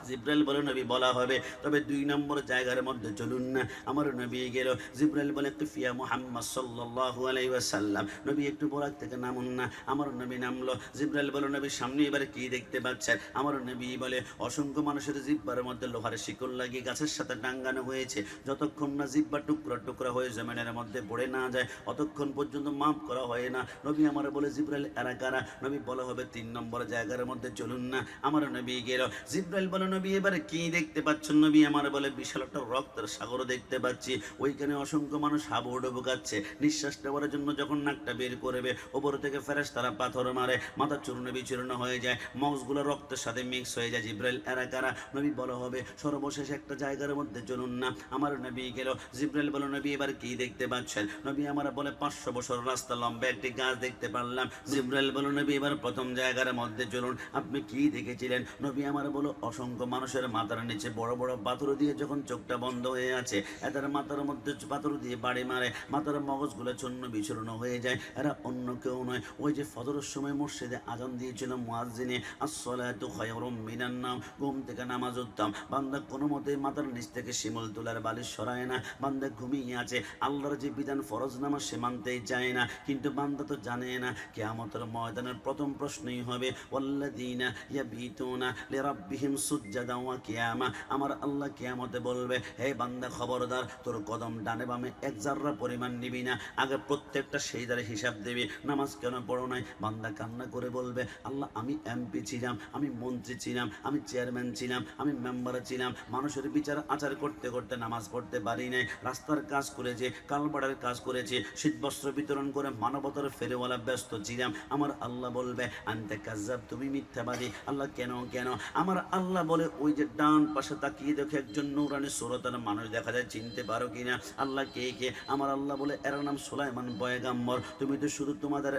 জিবরাইল বলে, নবী বলা হবে, তবে 2 নম্বর জায়গার মধ্যে চলুন না। আমার নবী গেল। জিবরাইল বলে, তুফিয়া মুহাম্মদ সাল্লাল্লাহু আলাইহি ওয়াসাল্লাম, নবী একটু বোরাক থেকে নামুন না। আমার নবী নামলো। জিবরাইল বলে, নবী সামনে এবার কি দেখতে পাচ্ছেন? আমার নবী বলে, অসংখ্য মানুষের জিহ্বার মধ্যে লোহার শিকল লাগিয়ে গাছের সাথে টাঙ্গানো হয়েছে। যতক্ষণ না জিহ্বা টুকরা টুকরা হয়ে জমিনের মধ্যে পড়ে না যায়, অতক্ষণ পর্যন্ত মাফ করা হয় না। নবী আমার বলে, জিবরাইল এরা কারা? নবী বলা হবে, 3 নম্বর জায়গার মধ্যে চলুন না। আমার নবী গেল। জিবরাইল বলে, নবী এবারে কি দেখতে পাচ্ছেন? নবী আমার বলে বিশাল একটা রক্তের সাগর দেখতে পাচ্ছি, ওইখানে অসংখ্য মানুষ হাবুডুবু খাচ্ছে, নিঃশ্বাস নেওয়ার জন্য যখন নাকটা বের করবে ওপর থেকে ফেরেশতারা পাথর মারে, মাথা চূর্ণ বিচূর্ণ হয়ে যায়, মগজগুলো রক্তের সাথে মিক্স হয়ে যায়। জিব্রাইল এরা কারা? নবী বলা হবে সর্বশেষ একটা জায়গার মধ্যে চলুন না। আমার নবী গেল, জিব্রাইল বলো নবী এবার কি দেখতে পাচ্ছেন? নবী আমার বলে 500 বছর রাস্তা লম্বা একটি গাছ দেখতে পারলাম। জিব্রাইল বলো নবী এবার প্রথম জায়গার মধ্যে চলুন, আপনি কি দেখেছিলেন? নবী আমার বলো অসংখ্য মানুষের মাথার নিচে বড় বড় পাথর দিয়ে যখন চোখটা বন্ধ হয়ে আছে, এদের মাথার মধ্যে পাথর দিয়ে বাড়ি মারে, মাথার মগজগুলো চূর্ণ বিচূর্ণ হয়ে যায়। এরা অন্য কেউ নয়, ওই যে ফজরের সময় মসজিদে আজান দিয়েছিল মুয়াজ্জিনে, আসসালাতু খায়রুম মিনান নাওম, ঘুম থেকে নামাজ উঠতাম, বান্দা কোনো মতে মাথার নিচ থেকে শিমুল তুলার বালিশ সরায় না, বান্দা ঘুমিয়ে আছে, আল্লাহর যে বিধান ফরজ নামাজ সে মানতেই চায় না। কিন্তু বান্দা তো জানে না কিয়ামতের ময়দানের প্রথম প্রশ্নই হবে ওয়াল্লাযীনা ইয়াবিতুনা লিরাব্বিহিম সুজদান ওয়া কিয়ামা। আমার আল্লাহ কিয়ামতে বলবে, হে বান্দা খবরদার, তোর কদম ডানে বামে এক জাররা পরিমাণ নিবি না, আগে প্রত্যেকটা সেজদার হিসাব দিবি, নামাজ কেন পড়ো নাই? বান্দা কান্না করে বলবে, আল্লাহ আমি এমপি ছিলাম, আমি মন্ত্রী ছিলাম, আমি চেয়ারম্যান ছিলাম, আমি মেম্বার ছিলাম, মানুষের বিচার আচার করতে করতে নামাজ পড়তে পারি নাই, রাস্তার কাজ করেছি, কালবাড়ার কাজ করেছি, শীতবস্ত্র বিতরণ করে মানবতার ফেরিওয়ালা ব্যস্ত ছিলাম। আমার আল্লাহ বলবে আনতে কাজ্জাব, তুমি মিথ্যাবাদী। আল্লাহ কেন কেন? আমার আল্লাহ বলে ওই যে ডান পাশে তাকিয়ে দেখে একজন নূরানি সুরতার মানুষ দেখা যায়, চিনতে পারো কিনা? আল্লাহ কে কে? আমার আল্লাহ বলে এর নাম সুলাইমান পয়গাম্বর। তুমি তো শুধু তোমাদের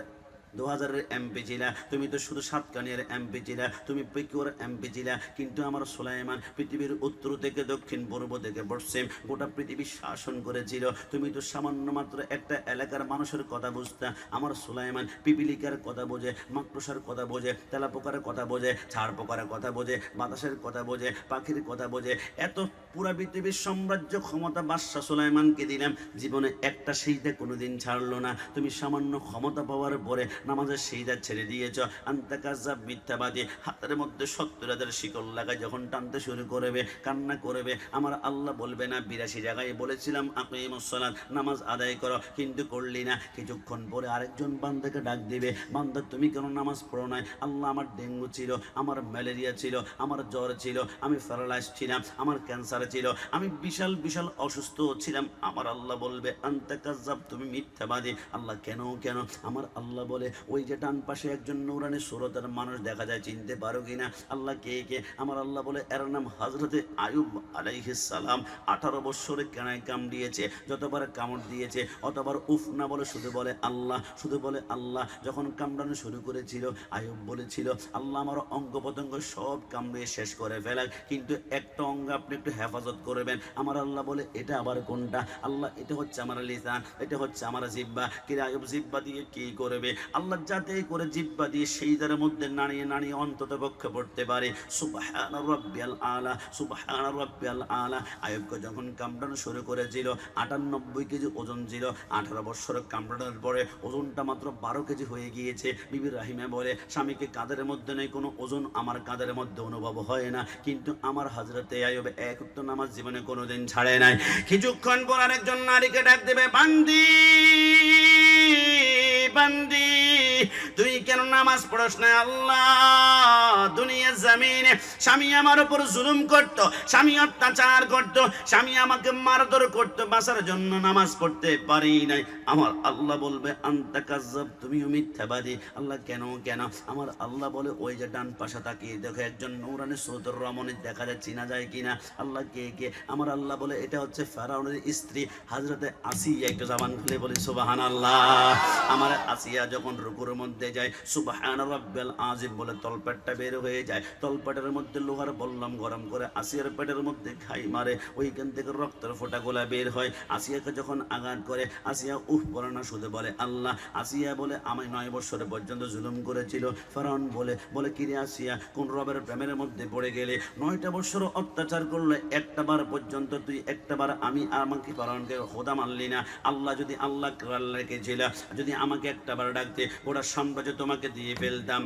2000-এর এমপি ছিলা, তুমি তো শুধু সাতকানিয়ার এমপি ছিলা, তুমি পিকুয়ার এমপি ছিলা, কিন্তু আমার সুলাইমান পৃথিবীর উত্তর থেকে দক্ষিণ পূর্ব থেকে পশ্চিম গোটা পৃথিবী শাসন করেছিল। তুমি তো সামান্য মাত্র একটা এলাকার মানুষের কথা বুঝতা। আমার সুলাইমান পিপিলিকার কথা বোঝে, মাকড়সার কথা বোঝে, তেলাপোকার কথা বোঝে, ছাড় পোকার কথা বোঝে, বাতাসের কথা বোঝে, পাখির কথা বোঝে। এত পুরা পৃথিবীর সাম্রাজ্য ক্ষমতা বাদশা সুলাইমানকে দিলাম, জীবনে একটা সিজদা কোনোদিন ছাড়লো না। তুমি সামান্য ক্ষমতা পাওয়ার পরে নামাজের সিজদা ছেড়ে দিয়েছ। আনতা কাজ্জাব, মিথ্যাবাদী। হাতের মধ্যে 70,000 শিকল লাগায় যখন টানতে শুরু করবে, কান্না করবে, আমার আল্লাহ বলবে না 82 জায়গায় বলেছিলাম আকিমুস সালাত, নামাজ আদায় করো, কিন্তু করলি না। কিছুক্ষণ পরে আরেকজন বান্দাকে ডাক দিবে, বান্দা তুমি কেন নামাজ পড়ো নাই? আল্লাহ আমার ডেঙ্গু ছিল, আমার ম্যালেরিয়া ছিল, আমার জ্বর ছিল, আমি প্যারালাইজ ছিলাম, আমার ক্যান্সার ছিল, আমি বিশাল বিশাল অসুস্থ ছিলাম। আমার আল্লাহ বলবে আনতা কাজ্জাব, তুমি মিথ্যাবাদী। আল্লাহ কেন কেন? আমার আল্লাহ বলে ওই যে ডান পাশে একজন নূরানি সুরতার মানুষ দেখা যায়, চিনতে পারো কিনা? আল্লাহ কে কে? আমার আল্লাহ বলে এর নাম হযরতে আইয়ুব আলাইহিস সালাম। 18 বছরে কেনায় কামড়িয়েছে, যতবার কামড় দিয়েছে অতবার উফ না বলে শুধু বলে আল্লাহ, শুধু বলে আল্লাহ। যখন কামড়ানো শুরু করেছিল আইয়ুব বলেছিল, আল্লাহ আমার অঙ্গ প্রত্যঙ্গ সব কামড়িয়ে শেষ করে ফেলাক, কিন্তু একটা অঙ্গ আপনি একটু হেফাজত করবেন। আমার আল্লাহ বলে এটা আবার কোনটা? আল্লাহ এটা হচ্ছে আমার লিসান, এটা হচ্ছে আমার জিহ্বা। কি আইয়ুব জিহ্বা দিয়ে কি করবে? আল্লাহ যাতে করে জিহ্বা দিয়ে সেইদার মধ্যে নাড়িয়ে নাড়িয়ে অন্তত পক্ষে পড়তে পারে সুবহান রাব্বিয়াল আলা, সুবহান রাব্বিয়াল আলা। আইয়ুবকে যখন কামড়ানো শুরু করেছিল 98 কেজি ওজন ছিল। 18 বছর কামড়ানোর পরে ওজনটা মাত্র 12 কেজি হয়ে গিয়েছে। বিবি রাহিমা বলে, স্বামীকে কাঁধের মধ্যে নেই কোনো ওজন, আমার কাঁধের মধ্যে অনুভব হয় না, কিন্তু আমার হযরতে আইয়ুব এক ওয়াক্ত নামাজ জীবনে কোনোদিন ছাড়ে নাই। কিছুক্ষণ পর আরেকজন নারীকে ডাক দেবে, বান্দি বান্দি তুই কেন নামাজ পড়স না? আল্লাহ দুনিয়ার জমিনে স্বামী আমার উপর জুলুম করত, স্বামী অত্যাচার করত, স্বামী আমাকে মারধর করত, বাঁচার জন্য নামাজ পড়তে পারি নাই। আমার আল্লাহ বলবে আনতা কাজ্জাব, তুমিও মিথ্যাবাদী। আল্লাহ কেন কেন? আমার আল্লাহ বলে ওই যে ডান পাশে তাকিয়ে দেখো একজন নূরানি সুরতের রমণী দেখা যায়, চিনা যায় কিনা? আল্লাহ কে কে? আমার আল্লাহ বলে এটা হচ্ছে ফেরাউনের স্ত্রী হযরতে আসিয়া। একটু জবান খুলে বলি সুবহানাল্লাহ। আমার আসিয়া যখন রুকুর মধ্যে যায় সুবহান রাব্বিয়াল আযীম বলে তলপেটটা বের হয়ে যায়, তলপেটের মধ্যে লোহার বল্লম গরম করে আসিয়ার পেটের মধ্যে খাই মারে, ওইখান থেকে রক্তের ফোঁটাগুলা বের হয়। আসিয়াকে যখন আঘাত করে আসিয়া উফ বলে না, শুধু বলে আল্লাহ। আসিয়া বলে আমায় 9 বছর পর্যন্ত জুলুম করেছিল। ফেরাউন বলে কিরে আসিয়া, কোন রবের প্রেমের মধ্যে পড়ে গেলে? 9টা বছর অত্যাচার করলে একটা বার পর্যন্ত তুই একটা বার আমাকে ফেরাউনকে খোদা মানলি না। আল্লাহ যদি আল্লাহ রেখেছিল, যদি আমাকে একটা বার ডাকতে ওরা সাম্রাজ্য তোমাকে দিয়ে ফেলতাম।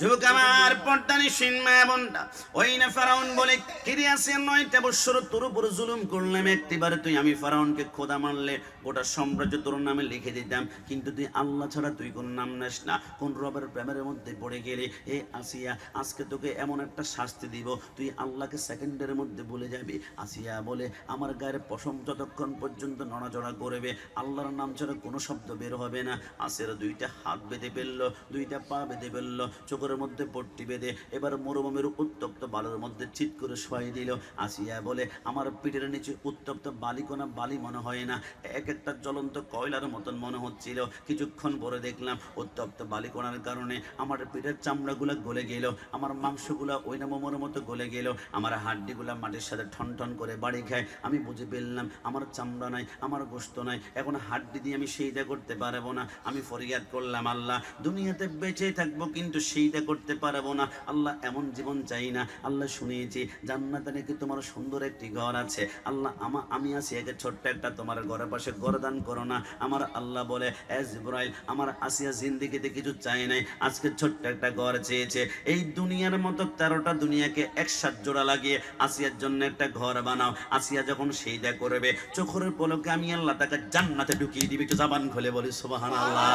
যুবক আমার পর্দানি সিনমা বোনটা, ওই না ফেরাউন বলে কিরে আছে 9টা বছর তোর উপর জুলুম করলাম, একটিবারে তুই আমি ফেরাউনকে খোদা মানলে গোটা সাম্রাজ্য তোর নামে লিখে দিতাম, কিন্তু তুই আল্লাহ ছাড়া তুই কোন নাম নেস না, কোন রবের প্রেমের মধ্যে পড়ে গেলে। এ আসিয়া, আজকে তোকে এমন একটা শাস্তি দিব তুই আল্লাহকে সেকেন্ডের মধ্যে ভুলে যাবি। আসিয়া বলে আমার গায়ের পশম যতক্ষণ পর্যন্ত নড়াচড়া করবে আল্লাহর নাম ছাড়া কোনো শব্দ বের হবে না। আসিয়ার 2টা হাত বেঁধে ফেললো, 2টা পা বেঁধে ফেললো, চোখের মধ্যে পট্টি বেঁধে এবার মরুভূমির উত্তপ্ত বালুর মধ্যে চিৎ করে শোয়াই দিল। আসিয়া বলে আমার পিঠের নিচে উত্তপ্ত বালিকোনা বালি মনে হয় না, এক একটা জ্বলন্ত কয়লার মতন মনে হচ্ছিল। কিছুক্ষণ পরে দেখলাম উত্তপ্ত বালিকোনার কারণে আমার পিঠের চামড়াগুলো গলে গেল, আমার মাংসগুলো ওই না মোমোর মতো গলে গেল, আমার হাড্ডিগুলো মাটির সাথে ঠন ঠন করে বাড়ি খায়। আমি বুঝে ফেললাম আমার চামড়া নাই, আমার গোশত নাই, এখন হাড্ডি দিয়ে আমি সেইটা করতে পারবো না। আমি ফরিয়াদ করলাম আল্লাহ দুনিয়াতে বেঁচে থাকবো কিন্তু সেইটা করতে পারবো না। আল্লাহ এমন জীবন চাই না। আল্লাহ শুনিয়েছি জান্নাতে নাকি তোমার সুন্দর একটি ঘর আছে। আল্লাহ আমি আছি একে ছোট্ট একটা তোমার ঘরের পাশে ঘর দান করো না। আমার আল্লাহ বলে এ জিবরাইল, আমার আসিয়া জিন্দেগিতে কিছু চাই নাই, আজকে ছোট্ট একটা ঘর চেয়েছে। এই দুনিয়ার মতো 13টা দুনিয়াকে একসাথে জোড়া লাগিয়ে আসিয়ার জন্য একটা ঘর বানাও। আসিয়া যখন সেইটা করবে চোখের পলকে আমি আল্লাহ তাকে জান্নাতে ঢুকিয়ে দিবি। একটু জবান খুলে বলি সুবহানাল্লাহ।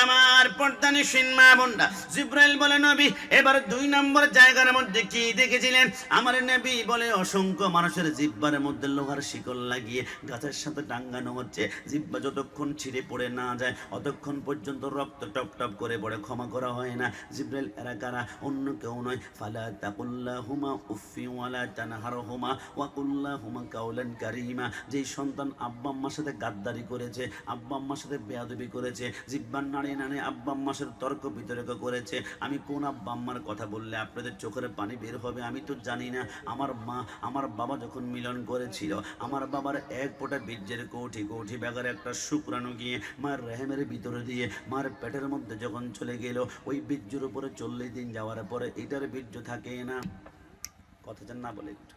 আমার পর্দানি সিনমা বোনটা, জিবরাইল বলে নবী এবার 2 নম্বর জায়গার মধ্যে কি দেখেছিলেন? আমার নবী বলে অসংখ্য মানুষের জিহ্বার মধ্যে লোহার শিকল লাগিয়ে গাছের সাথে টাঙ্গানো হচ্ছে, জিহ্বা যতক্ষণ ছিঁড়ে পড়ে না যায় অতক্ষণ পর্যন্ত রক্ত টপ টপ করে পড়ে, ক্ষমা করা হয় না। জিবরাইল এরা কারা? অন্য কেউ নয়। ফালা তাকুল্লাহুমা উফফি ওয়ালা তানহারহুমা ওয়া কুল্লাহুমা কাওলান কারীমা। যেই সন্তান আব্বা আম্মার সাথে গাদ্দারি করেছে, আব্বা আম্মার সাথে বেয়াদবি করেছে, জিহ্বার নাড়িয়ে নাড়িয়ে আব্বা আম্মার সাথে তর্ক বিতর্ক করেছে, আমি কোন আব্বা আম্মার কথা বললে আপনাদের চোখের পানি বের হবে আমি তো জানি না। আমার মা আমার বাবা যখন মিলন করেছিল, আমার বাবার এক ফোঁটা বীর্যের কৌঠি কৌঠি ব্যাগের একটা শুক্রাণু গিয়ে মার রেহেমের ভিতরে দিয়ে মার পেটের মধ্যে যখন চলে গেল, ওই বীর্যের উপরে 40 দিন যাওয়ার পরে এটার বীর্য থাকে না। কথা জান না বলে একটু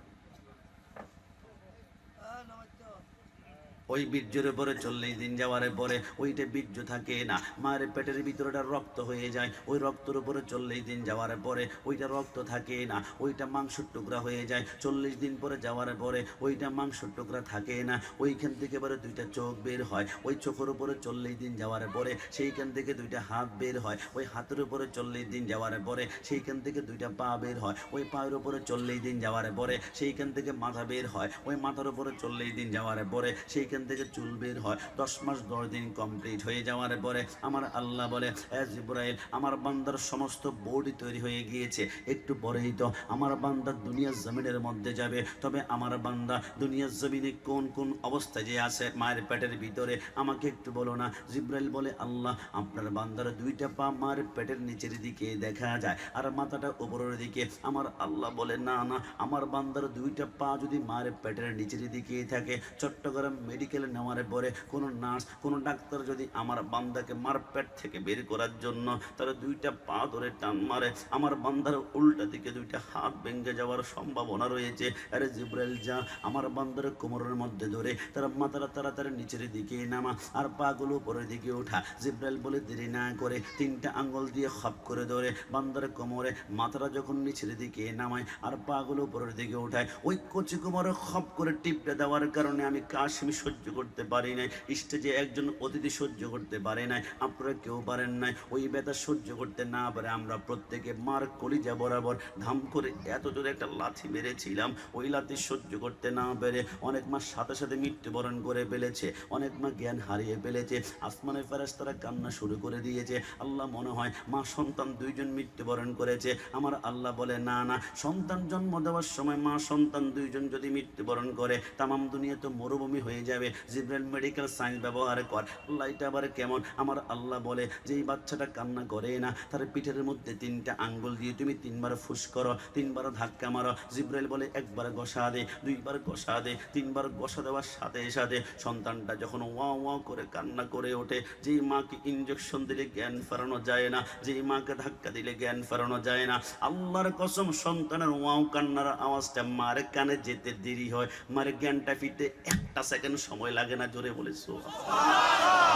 ওই বীর্যের উপরে 40 দিন যাওয়ার পরে ওইটা বীর্য থাকে না, মায়ের পেটের ভিতরটা রক্ত হয়ে যায়, ওই রক্তের উপরে 40 দিন যাওয়ার পরে ওইটা রক্ত থাকে না, ওইটা মাংসের টুকরা হয়ে যায়। 40 দিন পরে যাওয়ার পরে ওইটা মাংসের টুকরা থাকে না, ওইখান থেকে এবারে 2টা চোখ বের হয়, ওই চোখের উপরে 40 দিন যাওয়ার পরে সেইখান থেকে 2টা হাত বের হয়, ওই হাতের উপরে 40 দিন যাওয়ার পরে সেইখান থেকে 2টা পা বের হয়, ওই পায়ের উপরে 40 দিন যাওয়ার পরে সেইখান থেকে মাথা বের হয়, ওই মাথার উপরে 40 দিন যাওয়ার পরে সেইখান থেকে চুল বের হয়। 10 মাস 10 দিন কমপ্লিট হয়ে যাওয়ার পরে আমার আল্লাহ বলে এ জিবরাইল, আমার বান্দার সমস্ত বডি তৈরি হয়ে গিয়েছে, একটু পরেই তো আমার বান্দা দুনিয়ার জমিনের মধ্যে যাবে। তবে আমার বান্দা দুনিয়ার জমিনে কোন কোন অবস্থায় যে আছে মায়ের পেটের ভিতরে আমাকে একটু বলো না। জিবরাইল বলে আল্লাহ আপনার বান্দার 2টা পা মায়ের পেটের নিচের দিকে দেখা যায় আর মাথাটা উপরের দিকে। আমার আল্লাহ বলে না না, আমার বান্দার 2টা পা যদি মায়ের পেটের নিচের দিকে থাকে, চট্টগ্রাম মেডিকেলে নেওয়ার পরে কোনো নার্স কোনো ডাক্তার যদি আমার বান্দাকে মার পেট থেকে বের করার জন্য তারা 2টা পা ধরে টান মারে, আমার বান্দার উল্টা দিকে 2টা হাত ভেঙে যাওয়ার সম্ভাবনা রয়েছে। আরে জিবরাইল যা আমার বান্দার কোমরের মধ্যে ধরে তারা মাথাটা তাড়াতাড়ি নিচের দিকে নামা আর পাগুলো উপরের দিকে ওঠা। জিবরাইল বলে দেরি না করে 3টা আঙ্গুল দিয়ে খপ করে ধরে বান্দার কোমরে মাথাটা যখন নিচের দিকে নামায় আর পাগুলো উপরের দিকে ওঠায়, ওই কচি কোমরে খপ করে টিপটা দেওয়ার কারণে আমি কাশমি সহ্য করতে পারি নাই, স্টেজে একজন অতিথি সহ্য করতে পারে নাই, আপনারা কেউ পারেন নাই। ওই ব্যথা সহ্য করতে না পারে আমরা প্রত্যেকে মার কলিজা বরাবর ধাম করে এত জোরে একটা লাথি মেরেছিলাম, ওই লাথি সহ্য করতে না পেরে অনেক মা সাথে সাথে মৃত্যুবরণ করে ফেলেছে, অনেক মা জ্ঞান হারিয়ে ফেলেছে, আসমানের ফেরেশতারা কান্না শুরু করে দিয়েছে। আল্লাহ মনে হয় মা সন্তান 2জন মৃত্যুবরণ করেছে। আমার আল্লাহ বলে না না, সন্তান জন্ম দেওয়ার সময় মা সন্তান 2জন যদি মৃত্যুবরণ করে তামাম দুনিয়া তো মরুভূমি হয়ে যাবে। জিবরাইল মেডিকেল সায়েন্স ব্যবহার কর। আল্লাহ এটা আবার কেমন? আমার আল্লাহ বলে যে এই বাচ্চাটা কান্না করে না, তার পিঠের মধ্যে 3টা আঙ্গুল দিয়ে তুমি 3বার ফুস করো, 3বার ধাক্কা মারো। জিবরাইল বলে 1বার ঘষা দে, 2বার ঘষা দে, 3বার ঘষা দেওয়ার সাথে সাথে সন্তানটা যখন ওয়াও ওয়াও করে কান্না করে ওঠে, যেই মাকে ইনজেকশন দিলে জ্ঞান ফেরানো যায় না, যেই মাকে ধাক্কা দিলে জ্ঞান ফেরানো যায় না, আল্লাহর কসম সন্তানের ওয়াও কান্নার আওয়াজটা মার কানে যেতে দেরি হয়, মার জ্ঞানটা ফিরতে 1 একটা সেকেন্ড সময় লাগে না, জোরে বলে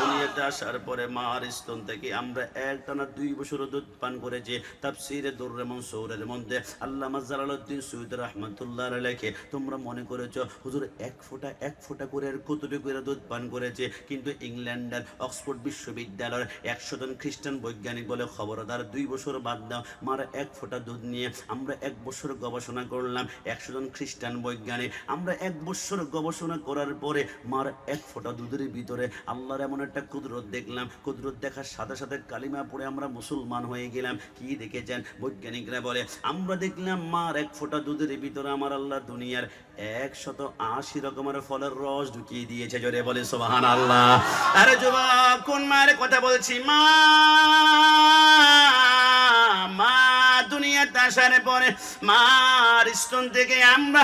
দুনিয়াতে আসার পরে মার স্তন থেকে আমরা একটানা 2 বছর দুধ পান করেছি। তাফসীরে দুররে মনসুরের মধ্যে আল্লামা জালালউদ্দিন সৈয়দ রাহমাতুল্লাহ আলাইহি তোমরা মনে করেছো হুজুর এক ফোঁটা করে আর কতটুকু করে দুধ পান করেছে, কিন্তু ইংল্যান্ডের অক্সফোর্ড বিশ্ববিদ্যালয়ের 100 জন খ্রিস্টান বৈজ্ঞানিক বলে খবরদার 2 বছর বাদ দাও, মার 1 ফোঁটা দুধ নিয়ে আমরা 1 বছর গবেষণা করলাম। 100 জন খ্রিস্টান বৈজ্ঞানিক, আমরা 1 বছর গবেষণা করার পরে মার 1 ফোঁটা দুধের ভিতরে আল্লাহর এমন একটা কুদরত দেখলাম। কুদরত দেখার সাথে সাথে কালিমা পড়ে আমরা মুসলমান হয়ে গেলাম। কি দেখেছেন? বৈজ্ঞানিকরা বলে আমরা দেখলাম মার 1 ফোঁটা দুধের ভিতরে আমার আল্লাহ দুনিয়ার 180 রকমের ফলের রস ঢুকিয়ে দিয়েছে। জোরে বলে সুবহানাল্লাহ। আরে যুবক, কোন মায়ের কথা বলছি? মা দুনিয়াতে আসার পরে মার স্তন থেকে আমরা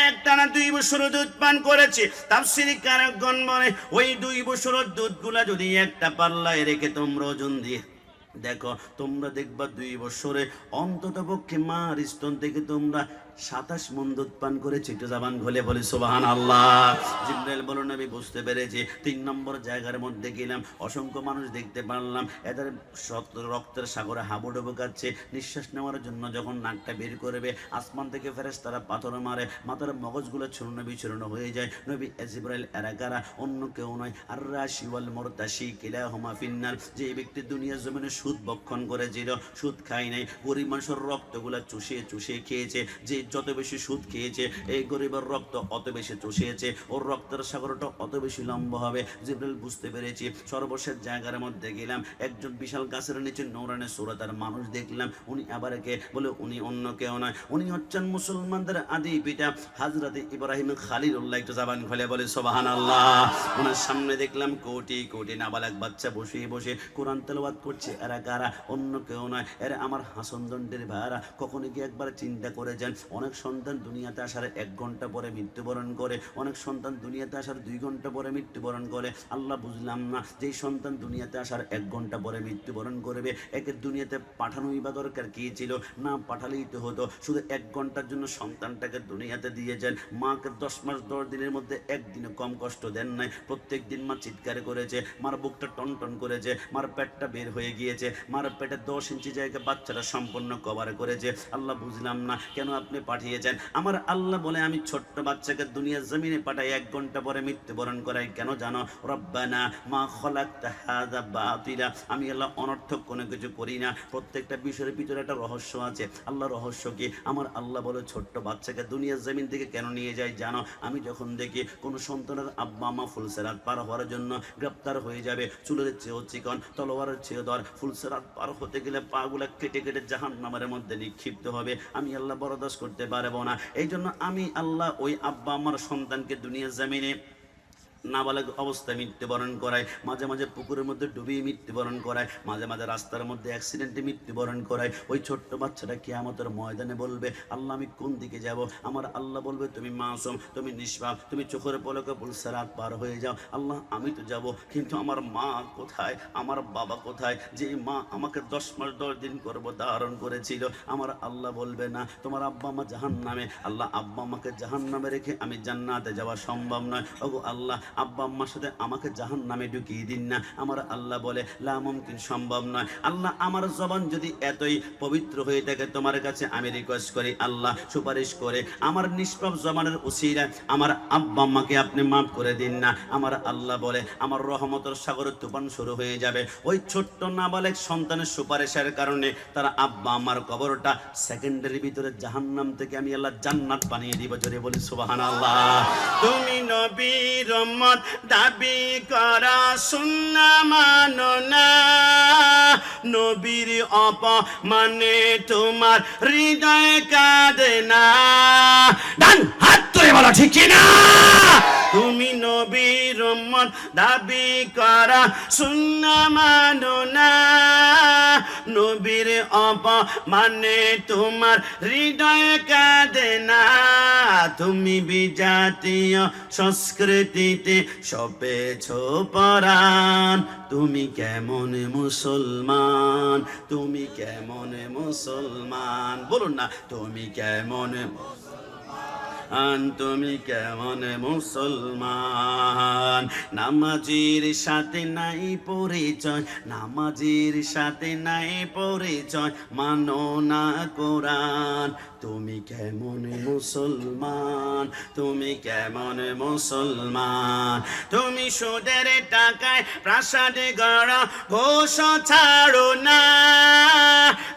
একটানা 2 বছর দুধ পান করেছি। তাফসীরে কারকগণ বলে ওই 2 বছরের দুধগুলা যদি একটা পাল্লায় রেখে তোমরা ওজন দিয়ে দেখো, তোমরা দেখবা 2 বছরে অন্তত পক্ষে মার স্তন থেকে তোমরা 27 মণ দুধ পান করেছি। একটু জবান খুলে বলি সুবহানাল্লাহ। জিবরাইল বলল নবী বুঝতে পেরেছি। 3 নম্বর জায়গার মধ্যে গেলাম, অসংখ্য মানুষ দেখতে পারলাম, এদের রক্তের সাগরে হাবুডুবু খাচ্ছে। নিঃশ্বাস নেওয়ার জন্য যখন নাকটা বের করবে, আসমান থেকে ফেরেশতারা পাথর মারে, মাথার মগজগুলো চূর্ণ বিচূর্ণ হয়ে যায়। নবী জিবরাইল এরাকারা অন্য কেউ নয়, আর রাশি ওয়াল মুরতাশি কিলাহুমা ফিন্নার। যে ব্যক্তি দুনিয়ার জমিনে সুদ ভক্ষণ করেছিল, সুদ খায় নাই, গরিব মানুষের রক্তগুলো চুষে খেয়েছে, যে যত বেশি সুদ খেয়েছে এই গরিবের রক্ত অত বেশি চুষিয়েছে, ওর রক্তের সাগরটা অত বেশি লম্বা হবে। জিবরাইল বুঝতে পেরেছি। সর্বশেষ জায়গার মধ্যে গেলাম, একজন বিশাল গাছের নিচে নূরানি সূরাতার মানুষ দেখলাম। উনি আবার কে বলে উনি অন্য কেউ নয়, উনি হচ্ছেন মুসলমানদের আদি পিতা হযরত ইব্রাহিম খলিলুল্লাহ। একটু জবান খুলে বলে সুবহানাল্লাহ। ওনার সামনে দেখলাম কোটি কোটি নাবালক বাচ্চা বসে কোরআন তেলাওয়াত করছে। এরা কারা? অন্য কেউ নয়, এরা আমার হাসান দণ্ডের ভাইরা। কখনো কি একবার চিন্তা করেছেন অনেক সন্তান দুনিয়াতে আসার 1 ঘন্টা পরে মৃত্যুবরণ করে, অনেক সন্তান দুনিয়াতে আসার 2 ঘন্টা পরে মৃত্যুবরণ করে। আল্লাহ বুঝলাম না, যেই সন্তান দুনিয়াতে আসার 1 ঘন্টা পরে মৃত্যুবরণ করবে, একে দুনিয়াতে পাঠানোই বা দরকার কি ছিল? না পাঠালেই তো হতো। শুধু 1 ঘন্টার জন্য সন্তানটাকে দুনিয়াতে দিয়েছেন। মাকে 10 মাস 10 দিনের মধ্যে একদিনও কম কষ্ট দেন নাই। প্রত্যেক দিন মা চিৎকার করেছে, মার বুকটা টনটন করেছে, মার পেটটা বের হয়ে গিয়েছে, মার পেটে 10 ইঞ্চি জায়গা বাচ্চারা সম্পূর্ণ কভার করেছে। আল্লাহ বুঝলাম না কেন আপনি পাঠিয়েছেন? আমার আল্লাহ বলে আমি ছোট্ট বাচ্চাকে দুনিয়ার জমিনে পাঠাই, 1 ঘন্টা পরে মৃত্যুবরণ করাই। কেন জানো? রব্বানা মা খলাকতা হাযা বাতিলা। আমি আল্লাহ অনর্থক কোনো কিছু করি না। প্রত্যেকটা বিষয়ের ভিতরে একটা রহস্য আছে। আল্লাহ রহস্য কি? আমার আল্লাহ বলে ছোট্ট বাচ্চাকে দুনিয়ার জমিন থেকে কেন নিয়ে যায় জানো? আমি যখন দেখি কোনো সন্তানের আব্বা মা ফুলসেরাত পার হওয়ার জন্য গ্রেপ্তার হয়ে যাবে, চুলের চেয়েও চিকন, তলোয়ারের চেয়েও দর, ফুলসেরাত পার হতে গেলে পাগুলা কেটে কেটে জাহান্নামের মধ্যে নিক্ষিপ্ত হবে, আমি আল্লাহ বরদাস্ত করতে পারবো না। এই জন্য আমি আল্লাহ ওই আব্বা আমার সন্তানকে দুনিয়ার জমিনে নাবালক অবস্থায় মৃত্যুবরণ করায়, মাঝে মাঝে পুকুরের মধ্যে ডুবিয়ে মৃত্যুবরণ করায়, মাঝে মাঝে রাস্তার মধ্যে অ্যাক্সিডেন্টে মৃত্যুবরণ করায়। ওই ছোট্ট বাচ্চাটা কিয়ামতের ময়দানে বলবে আল্লাহ আমি কোন দিকে যাব? আমার আল্লাহ বলবে তুমি মাসুম, তুমি নিষ্পাপ, তুমি চোখের পলকে পুলসেরাত পার হয়ে যাও। আল্লাহ আমি তো যাব, কিন্তু আমার মা কোথায়? আমার বাবা কোথায়? যে মা আমাকে 10 মাস 10 দিন গর্ভধারণ করেছিল। আমার আল্লাহ বলবে না, তোমার আব্বা মা জাহান্নামে। আল্লাহ আব্বা আমাকে জাহান্নামে রেখে আমি জান্নাতে যাওয়া সম্ভব নয়। ওগো আল্লাহ আব্বা আম্মার সাথে আমাকে জাহান্নামে ঢুকিয়ে দিন না। আমার আল্লাহ বলে লা মুমকিন, সম্ভব নয়। আল্লাহ আমার জবান যদি এতই পবিত্র হয়ে থাকে তোমার কাছে আমি রিকোয়েস্ট করি, আল্লাহ সুপারিশ করে আমার নিষ্পাপ জবানের উসিলায় আমার আব্বা আম্মাকে আপনি মাফ করে দিন না। আমার আল্লাহ বলে আমার রহমতের সাগরের তুফান শুরু হয়ে যাবে। ওই ছোট্ট নাবালক সন্তানের সুপারিশের কারণে তার আব্বা আমার কবরটা সেকেন্ডের ভিতরে জাহান্নাম থেকে আমি আল্লাহ জান্নাত বানিয়ে দিব। জোরে বলি সুবহানাল্লাহ। তুমি নবীর উম্মত দাবি করা সুন্নাহ মানো না, নবীর অপমানে তোমার হৃদয় কাঁদে না। ডান হাত তুলে বলো ঠিক কি না? তুমি নবীর উম্মত দাবি করা সুন্নাহ মানো না, নবীর অপমানে তোমার হৃদয় কাঁদে না। তুমি বিজাতীয় সংস্কৃতিতে সপেছ পরাণ, তুমি কেমন মুসলমান? তুমি কেমন মুসলমান? বলুন না, তুমি কেমন? তুমি কেমন মুসলমান? নামাজির সাথে নাই পরিচয়, নামাজির সাথে নাই পরিচয়, মানো না কোরআন। তুমি কেমন মুসলমান? তুমি কেমন মুসলমান? তুমি সুদের টাকায় প্রাসাদে গড়া ঘোষ ছাড়ো না,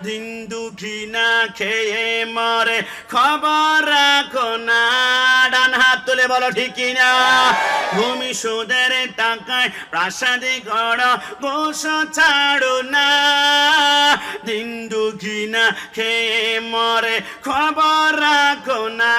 দিন দুঃখী না খেয়ে মরে খবর রাখো না। ডান হাত তুলে বলো ঠিক না? তুমি সুদের টাকায় প্রাসাদে গড়া ঘোষ ছাড়ো না, দিন দুঃখী না খেয়ে মরে খবর রাখো না।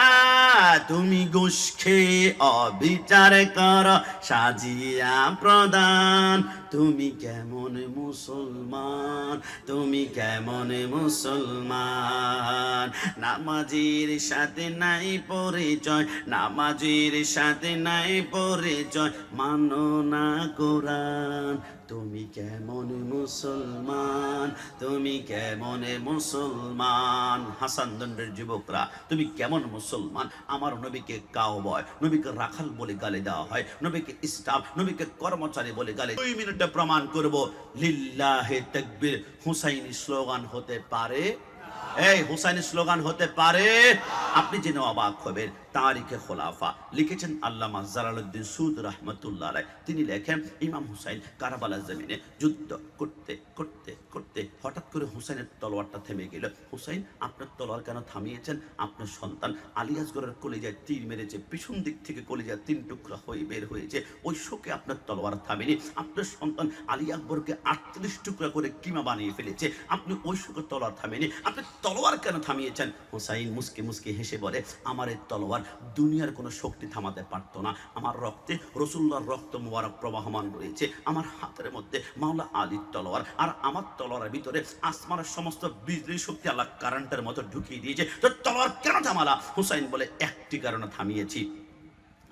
তুমি ঘুষ খেয়ে অবিচার কর সাজিয়া প্রদান। তুমি কেমন মুসলমান? তুমি কেমন মুসলমান? নামাজির সাথে নাই পরিচয়, নামাজির সাথে নাই পরিচয়, মানো না কোরআন। তুমি কেমন মুসলমান? তুমি কেমন মুসলমান? হাসানগঞ্জের যুবকরা, তুমি কেমন মুসলমান? আমার নবীকে কাউবয়, নবীকে রাখাল বলে গালি দেওয়া হয়, নবীকে স্টাফ, নবীকে কর্মচারী বলে গালি। 2 মিনিটে প্রমাণ করব লিল্লাহে তাকবীর হুসাইনি স্লোগান হতে পারে। এই হুসাইনি স্লোগান হতে পারে? আপনি জেনে অবাক হবেন। তারিখে খোলাফা লিখেছেন আল্লামা জালালউদ্দিন সুদ রাহমাতুল্লাহ আলাইহি। তিনি লেখেন ইমাম হুসাইন কারবালার জমিনে যুদ্ধ করতে করতে করতে হঠাৎ করে হুসাইনের তলোয়ারটা থেমে গেল। হুসাইন, আপনার তলোয়ার কেন থামিয়েছেন? আপনার সন্তান আলী আসগরের কলিজায় তীর মেরেছে, পিছন দিক থেকে কলিজা 3 টুকরা হয়ে বের হয়েছে, ওই শোকে আপনার তলোয়ার থামেনি। আপনার সন্তান আলী আকবরকে 38 টুকরা করে কিমা বানিয়ে ফেলেছে, আপনি ওই শোকে তলোয়ার থামেনি, আপনি তলোয়ার কেন থামিয়েছেন? হুসাইন মুস্কি মুস্কি হেসে বলে, আমার এই তলোয়ার দুনিয়ার কোনো শক্তি থামাতে পারতো না। আমার রক্তে রাসূলুল্লাহর রক্ত মুবারক প্রবাহমান রয়েছে, আমার হাতের মধ্যে মাওলা আলীর তলোয়ার, আর আমার তলোয়ারের ভিতরে আসমানের সমস্ত বিজলি শক্তি আল্লাহ কারেন্টের মতো ঢুকিয়ে দিয়েছে। তো তলোয়ার কেন থামালা? হুসাইন বলে, একটি কারণে থামিয়েছি।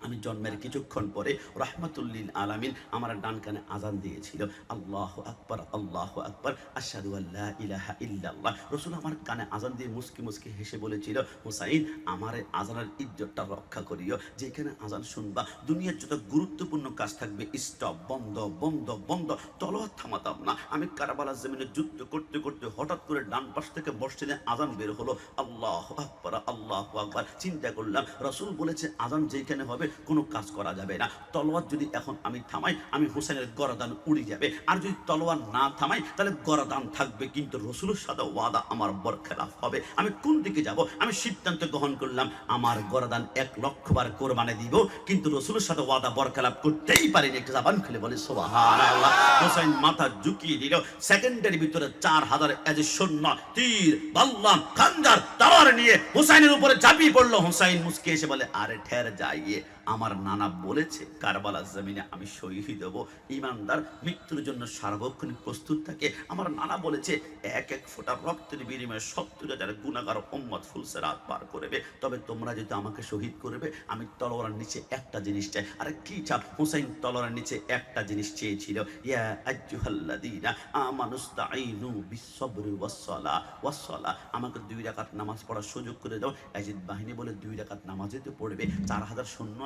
আমি জন্মের কিছুক্ষণ পরে রাহমাতুল্লিল আলামিন আমার ডান কানে আজান দিয়েছিল, আল্লাহু আকবার আল্লাহু আকবার আশহাদু আল্লা ইলাহা ইল্লাল্লাহ। রাসূল আমার কানে আজান দিয়ে মুস্কি মুস্কি হেসে বলেছিল, হুসাইন, আমার আজানের ইজ্জতটা রক্ষা করিও। যেখানে আজান শুনবা দুনিয়ার যত গুরুত্বপূর্ণ কাজ থাকবে স্টপ, বন্ধ বন্ধ বন্ধ। তলোয়ার থামাতাম না। আমি কারবালার জমিনে যুদ্ধ করতে করতে হঠাৎ করে ডান পাশ থেকে মসজিদে আজান বের হলো, আল্লাহু আকবার আল্লাহু আকবার। চিন্তা করলাম রাসূল বলেছে আজান যেখানে হবে কোনো কাজ করা যাবে না। তলোয়ার যদি এখন আমি থামাই, আমি হুসাইনের গরদান উড়ে যাবে, আর যদি তলোয়ার না থামাই তাহলে গরদান থাকবে, কিন্তু রাসূলের সাথে ওয়াদা আমার বরখেলাফ হবে। আমি কোন দিকে যাব? আমি সিদ্ধান্ত গ্রহণ করলাম আমার গরদান 1 লক্ষ বার কোরবানি দিব, কিন্তু রাসূলের সাথে ওয়াদা বরখেলাফ করতেই পারিনি। একটা জবান খুলে বলে সুবহানাল্লাহ। হুসাইন মাথা ঝুঁকিয়ে দিল, সেকেন্ডের ভিতরে 4000 এজে সৈন্য তীর বল্লম খঞ্জর তলোয়ার নিয়ে হুসাইনের উপরে ঝাঁপিয়ে পড়লো। হুসাইন মুস্কি এসে বলে, আরে ঠের যাইয়ে, আমার নানা বলেছে কারবালার জমিনে আমি শহীদ হব। ইমানদার মৃত্যুর জন্য সার্বক্ষণিক প্রস্তুত থাকে। আমার নানা বলেছে 1 ফোঁটা রক্তের বিনিময়ে 70,000 গুনাহগার উম্মত ফুলসিরাত পার করবে। তবে তোমরা যদি আমাকে শহীদ করবে, আমি তলোয়ারের নিচে একটা জিনিস চাই। আরে কি চাপ? হুসাইন তলোয়ারের নিচে একটা জিনিস চেয়েছিল, ইয়া আইয়ুহাল্লাযীনা আমানুস্তাঈনু বিস-সাবরি ওয়াস-সালাহ। আমাকে 2 রাকাত নামাজ পড়ার সুযোগ করে দাও। ইয়াজিদ বাহিনী বলে 2 রাকাত নামাজে তো পড়বে, 4000 সৈন্য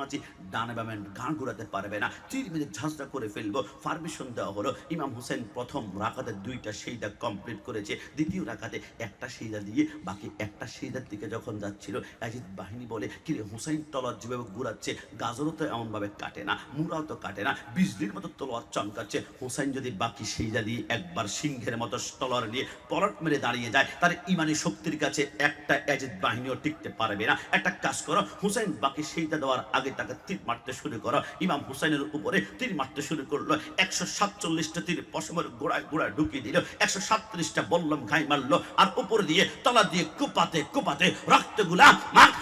ডানে বামে গান ঘুরাতে পারবে না, তীর মেরে ঝাঁঝরা করে ফেলবো। পারমিশন দেওয়া হলো। ইমাম হুসাইন প্রথম রাকাতে 2টা সিজদা কমপ্লিট করেছে, দ্বিতীয় রাকাতে একটা সিজদা দিয়ে বাকি একটা সিজদার দিকে যখন যাচ্ছিল, ইয়াজিদ বাহিনী বলে, কিরে হুসাইন তলোয়ার যেভাবে ঘুরাচ্ছে, গাজরও তো এমন ভাবে কাটে না, মুরাও তো কাটে না, বিজলির মতো তলোয়ার চমকাচ্ছে। হুসাইন যদি বাকি সিজদা দিয়ে একবার সিংহের মতো তলোয়ার নিয়ে পলট মেরে দাঁড়িয়ে যায়, তার ইমানি শক্তির কাছে একটা ইয়াজিদ বাহিনীও টিকতে পারবে না। একটা কাজ করো, হুসাইন বাকি সিজদা দেওয়ার আগে তাকে তীর মারতে শুরু করো। ইমাম হুসাইনের উপরে তীর মারতে শুরু করলো। 147টা তীর পশমের গোড়ায় গোড়ায় ঢুকিয়ে দিল, 137টা বল্লম ঘাই মারলো, আর উপর দিয়ে তলা দিয়ে কুপাতে কুপাতে রক্তগুলা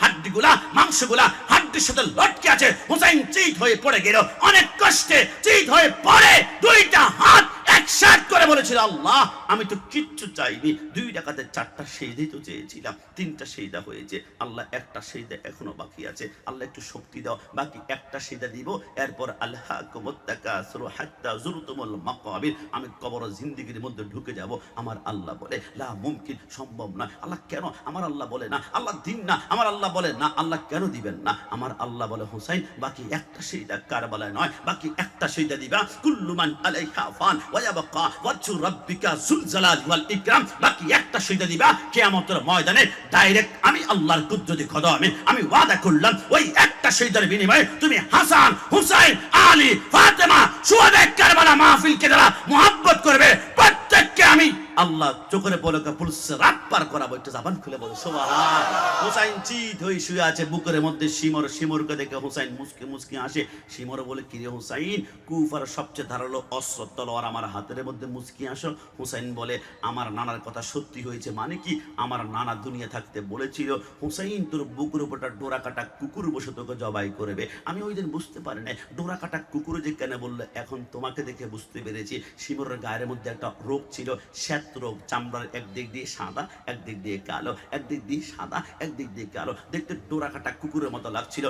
হাড্ডিগুলা মাংসগুলা হাড্ডির সাথে লটকে আছে। হুসাইন চিত হয়ে পড়ে গেল, অনেক কষ্টে চিত হয়ে পড়ে 2টা হাত একসাথ করে বলেছিল, আল্লাহ আমি তো কিচ্ছু চাইনি, 2 রাকাতে 4টা সেজদাই তো চেয়েছিলাম, 3টা সেজদা হয়েছে, আল্লাহ একটা সেজদা এখনো বাকি আছে, আল্লাহ একটু শক্তি দাও, বাকি একটা সেজদা দিব, এরপর আলহাকুমুত তাকাসুরু হাত্তা যুরতুমুল মাকাবির, আমি কবর জিন্দেগির মধ্যে ঢুকে যাব। আমার আল্লাহ বলে লা মুমকিন, সম্ভব না। আল্লাহ কেন? আমার আল্লাহ বলে না আল্লাহ দিন না, আমার আল্লাহ বলে না আল্লাহ কেন দিবেন না? আমার আল্লাহ বলে হুসাইন বাকি একটা সেজদা কারবালায় নয়, বাকি একটা সেজদা দিবা, কুল্লু মান আলাইহা ফান ওয়া ইয়াবকা ওয়াজহু রাব্বিকা যুল জালালি ওয়াল ইকরাম, বাকি একটা সেজদা দিবা কিয়ামতের ময়দানে ডাইরেক্ট আমি আল্লাহর কুদরতি খোদামে আমি ওয়াদা করলাম ওই একটা সেজদার বিনিময়ে তুমি হাসান হুসাইন আলী ফাতেমা শুহাদায়ে কারবালা মাহফিলকে যারা মুহাব্বত করবে প্রত্যেককে আমি আল্লাহ চোখের পলকে পুলসে রাত পার করাবো। একটু জবান খুলে বলো সুবহানাল্লাহ। হুসাইন চিত হয়ে শুয়ে আছে, বুকের মধ্যে শিমরকে দেখে হুসাইন মুসকি মুসকি আসে। শিমর বলে, কিরে হুসাইন, কুফার সবচেয়ে ধারালো অস্ত্র তলোয়ার আমার হাতের মধ্যে মুসকি আসো। হুসাইন বলে, আমার নানার কথা সত্যি হয়েছে। মানে কি? আমার নানা দুনিয়া থাকতে বলেছিল, হুসাইন তোর বুকের উপরটা ডোরা কাটা কুকুর বসে তোকে জবাই করবে। আমি ওই দিন বুঝতে পারি নাই ডোরা কাটা কুকুর যে কেন বললে, এখন তোমাকে দেখে বুঝতে পেরেছি। শিমরের গায়ের মধ্যে একটা রোগ ছিল, রোগ, চামড়ার একদিক দিয়ে সাদা একদিক দিয়ে কালো, একদিক দিয়ে সাদা একদিক দিয়ে কালো, দেখতে ডোরা কাটা কুকুরের মতো লাগছিল।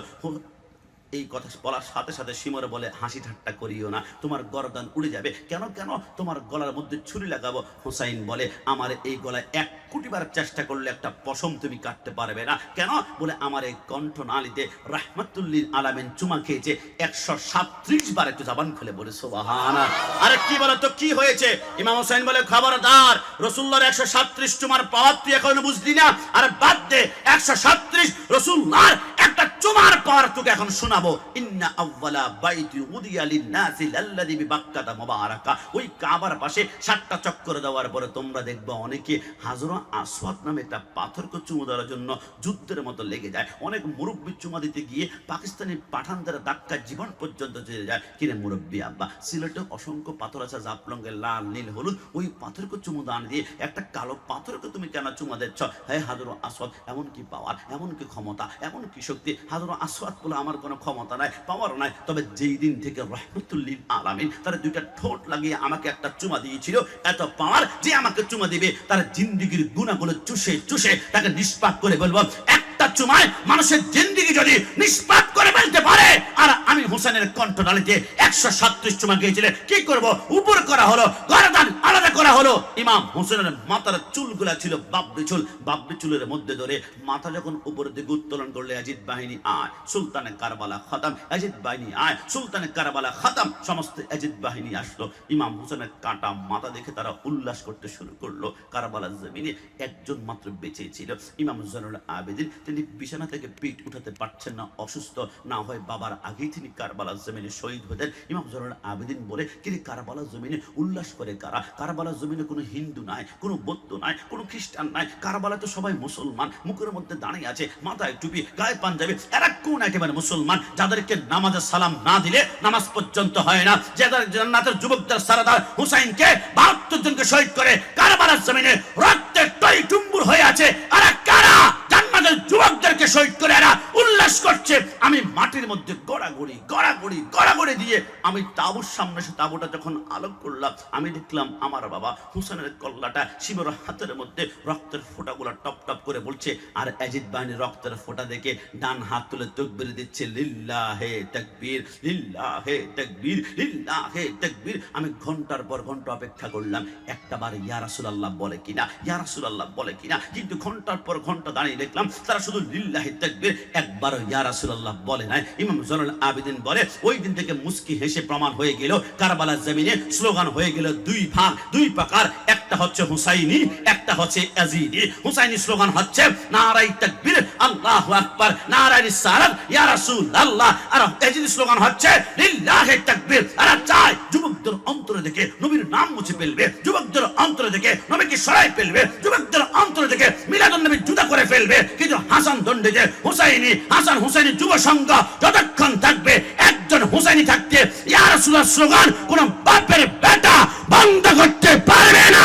এই কথা বলার সাথে সাথে শিমরে বলে, হাসি ঠাট্টা করিও না, তোমার গর্দান উড়ে যাবে। কেন কেন? তোমার গলার মধ্যে ছুরি লাগাবো। হুসাইন বলে, আমার এই গলায় 1 কোটি বার চেষ্টা করলে একটা পশম তুমি কাটতে পারবে না। কেন? বলে, আমার এই কণ্ঠনালীতে রাহমাতুল্লিল আলামিন চুমা খেয়েছে 137 বার। একটু জবান খুলে বলে সুবহানাল্লাহ। আরে কি বলো তো, কি হয়েছে? ইমাম হুসাইন বলে, খবরদার, রাসূলুল্লাহর 137 চুমার পাওয়ার তুই এখনো বুঝলি না? আরে বাদ দে, 137 রাসূলুল্লাহর একটা চুমার পাওয়ার তোকে এখন শোনাবো। ইন্না আউওয়ালা বাইতি উদিয়া লিন-নাসি আল্লাযী বিবাক্কাতা মুবারাকা, ওই কাবার পাশে 7টা চক্কর দেওয়ার পরে তোমরা দেখবে অনেকে হাজর আসওয়াদ নামে একটা পাথরকে চুমু দেওয়ার জন্য যুদ্ধের মতো লেগে যায়। অনেক মুরব্বী চুমা দিতে গিয়ে পাকিস্তানি পাঠানদের ধাক্কা জীবন পর্যন্ত চলে যায়। কিরে মুরব্বী আব্বা, সিলেটে অসংখ্য পাথর আছে, জাফলঙ্গে লাল নীল হলুদ, ওই পাথরকে চুমু দান দিয়ে একটা কালো পাথরকে তুমি কেন চুমা দিচ্ছ? হ্যাঁ হাজর আসওয়াদ, এমন কি পাওয়ার, এমন কি ক্ষমতা, এমন কি শক্তি? হাজর আসওয়াদ বলে, আমার কোনো ক্ষমতা নাই, পাওয়ার নাই, তবে যেই দিন থেকে রাহমাতুল্লিল আলামিন তার 2টা ঠোঁট লাগিয়ে আমাকে একটা চুমা দিয়েছিল, এত পাওয়ার যে আমাকে চুমা দিবে তার জিন্দেগির গুনাহগুলো চুষে চুষে তাকে নিষ্পাপ করে বলবো। একটা চুমায় মানুষের জিন্দেগি যদি নিষ্পাপ করে ফেলতে পারে, আর আমি হোসেনের কণ্ঠনালীতে 137 চুমা খেয়েছিলেন, কি করব? উপর করা হলো, গর্দান আলাদা করা হলো। ইমাম হোসেনের মাথার চুলগুলা ছিল বাবরি চুল, বাবরি চুলের মধ্যে ধরে মাথা যখন উপরের দিকে উত্তোলন করলে, ইয়াজিদ বাহিনী আয়, সুলতানে কারবালা খতম, ইয়াজিদ বাহিনী আয়, সুলতানে কারবালা খতম, সমস্ত ইয়াজিদ বাহিনী আসলো। ইমাম হোসেনের কাটা মাথা দেখে তারা উল্লাস করতে শুরু করলো। কারবালার জমিনে একজন মাত্র বেঁচে ছিল, ইমাম জয়নুল আবেদিন। তিনি বিছানা থেকে পিঠ উঠাতে পারছেন না, অসুস্থ, না হয় বাবার আগেই তিনি কারবালার জমিনে শহীদ হতেন। ইমাম জয়নুল আবেদিন বলে, কিন্তু কারবালার জমিনে উল্লাস করে কারা? কারবালার জমিনে কোনো হিন্দু নাই, কোনো বৌদ্ধ নাই, কোনো খ্রিস্টান নাই, কারবালা তো সবাই মুসলমান। মুখের মধ্যে দাঁড়িয়ে আছে, মাথায় টুপি, গায়ে পাঞ্জাবি, এরা কোন একেবারে মুসলমান যাদেরকে নামাজের সালাম না দিলে নামাজ পর্যন্ত হয় না, যাদের জান্নাতের যুবকদের সারদার হুসাইনকে 72 জনকে শহীদ করে কারবালার জমিনে রক্তে টই টুম্বুর হয়ে আছে। আর কারা জান্নাতের যুবকদেরকে শহীদ করে এরা উল্লাস করছে। আমি মাটির মধ্যে গড়াগড়ি দিয়ে আমি তাঁবুর সামনে এসে তাঁবুটা যখন আলোক করলাম, আমি দেখলাম আমার বাবা হুসেনের কল্লাটা শিবর হাতের মধ্যে রক্তের ফোঁটাগুলো টপ টপ করে বলছে। আর ইয়াজিদ বাহিনীর রক্তের ফোঁটা দেখে ডান হাত তুলে তাকবীর দিচ্ছে, লিল্লাহে তাকবীর, লিল্লাহে তাকবীর, লিল্লাহে তাকবীর। আমি ঘন্টার পর ঘন্টা অপেক্ষা করলাম একটাবার ইয়া রাসূলুল্লাহ বলে কিনা, ইয়া রাসূলুল্লাহ বলে কিনা, কিন্তু ঘন্টার পর ঘন্টা দাঁড়িয়ে দেখলাম তারা শুধু লিল্লাহে তাকবীর, একবারও ইয়া রাসূলুল্লাহ বলে নাই। ইমাম জয়নুল আবেদিন বলে, ওই দিন থেকে মুস্কি হেসে প্রমাণ হয়ে গেল কারবালার জমিনে স্লোগান হয়ে গেল 2 ভাগ 2 প্রকার, একটা হচ্ছে হুসাইনি, একটা হচ্ছে ইয়াজিদি। হুসাইনি স্লোগান হচ্ছে নারায়ে তাকবীর, আল্লাহু আকবার, নারায়ে রিসালাত, ইয়া রাসূলুল্লাহ। আর ইয়াজিদি স্লোগান হচ্ছে লিল্লাহি তাকবীর। আর চাই যুবকদের অন্তরে দেখে নবীর নাম মুছে ফেলবে, যুবকদের অন্তরে দেখে নবীকে সরাই ফেলবে, যুবকদের অন্তরে দেখে মিলাদুন নবী জুদা করে ফেলবে। কিন্তু হাসান দণ্ডে যে হুসাইনি, হাসান হুসাইনি যুব সংঘ যতক্ষণ থাকবে, একজন হুসাইনি থাকতে ইয়া রাসূলুল্লাহ স্লোগান কোন বাপের বেটা বন্ধ করতে পারবে না।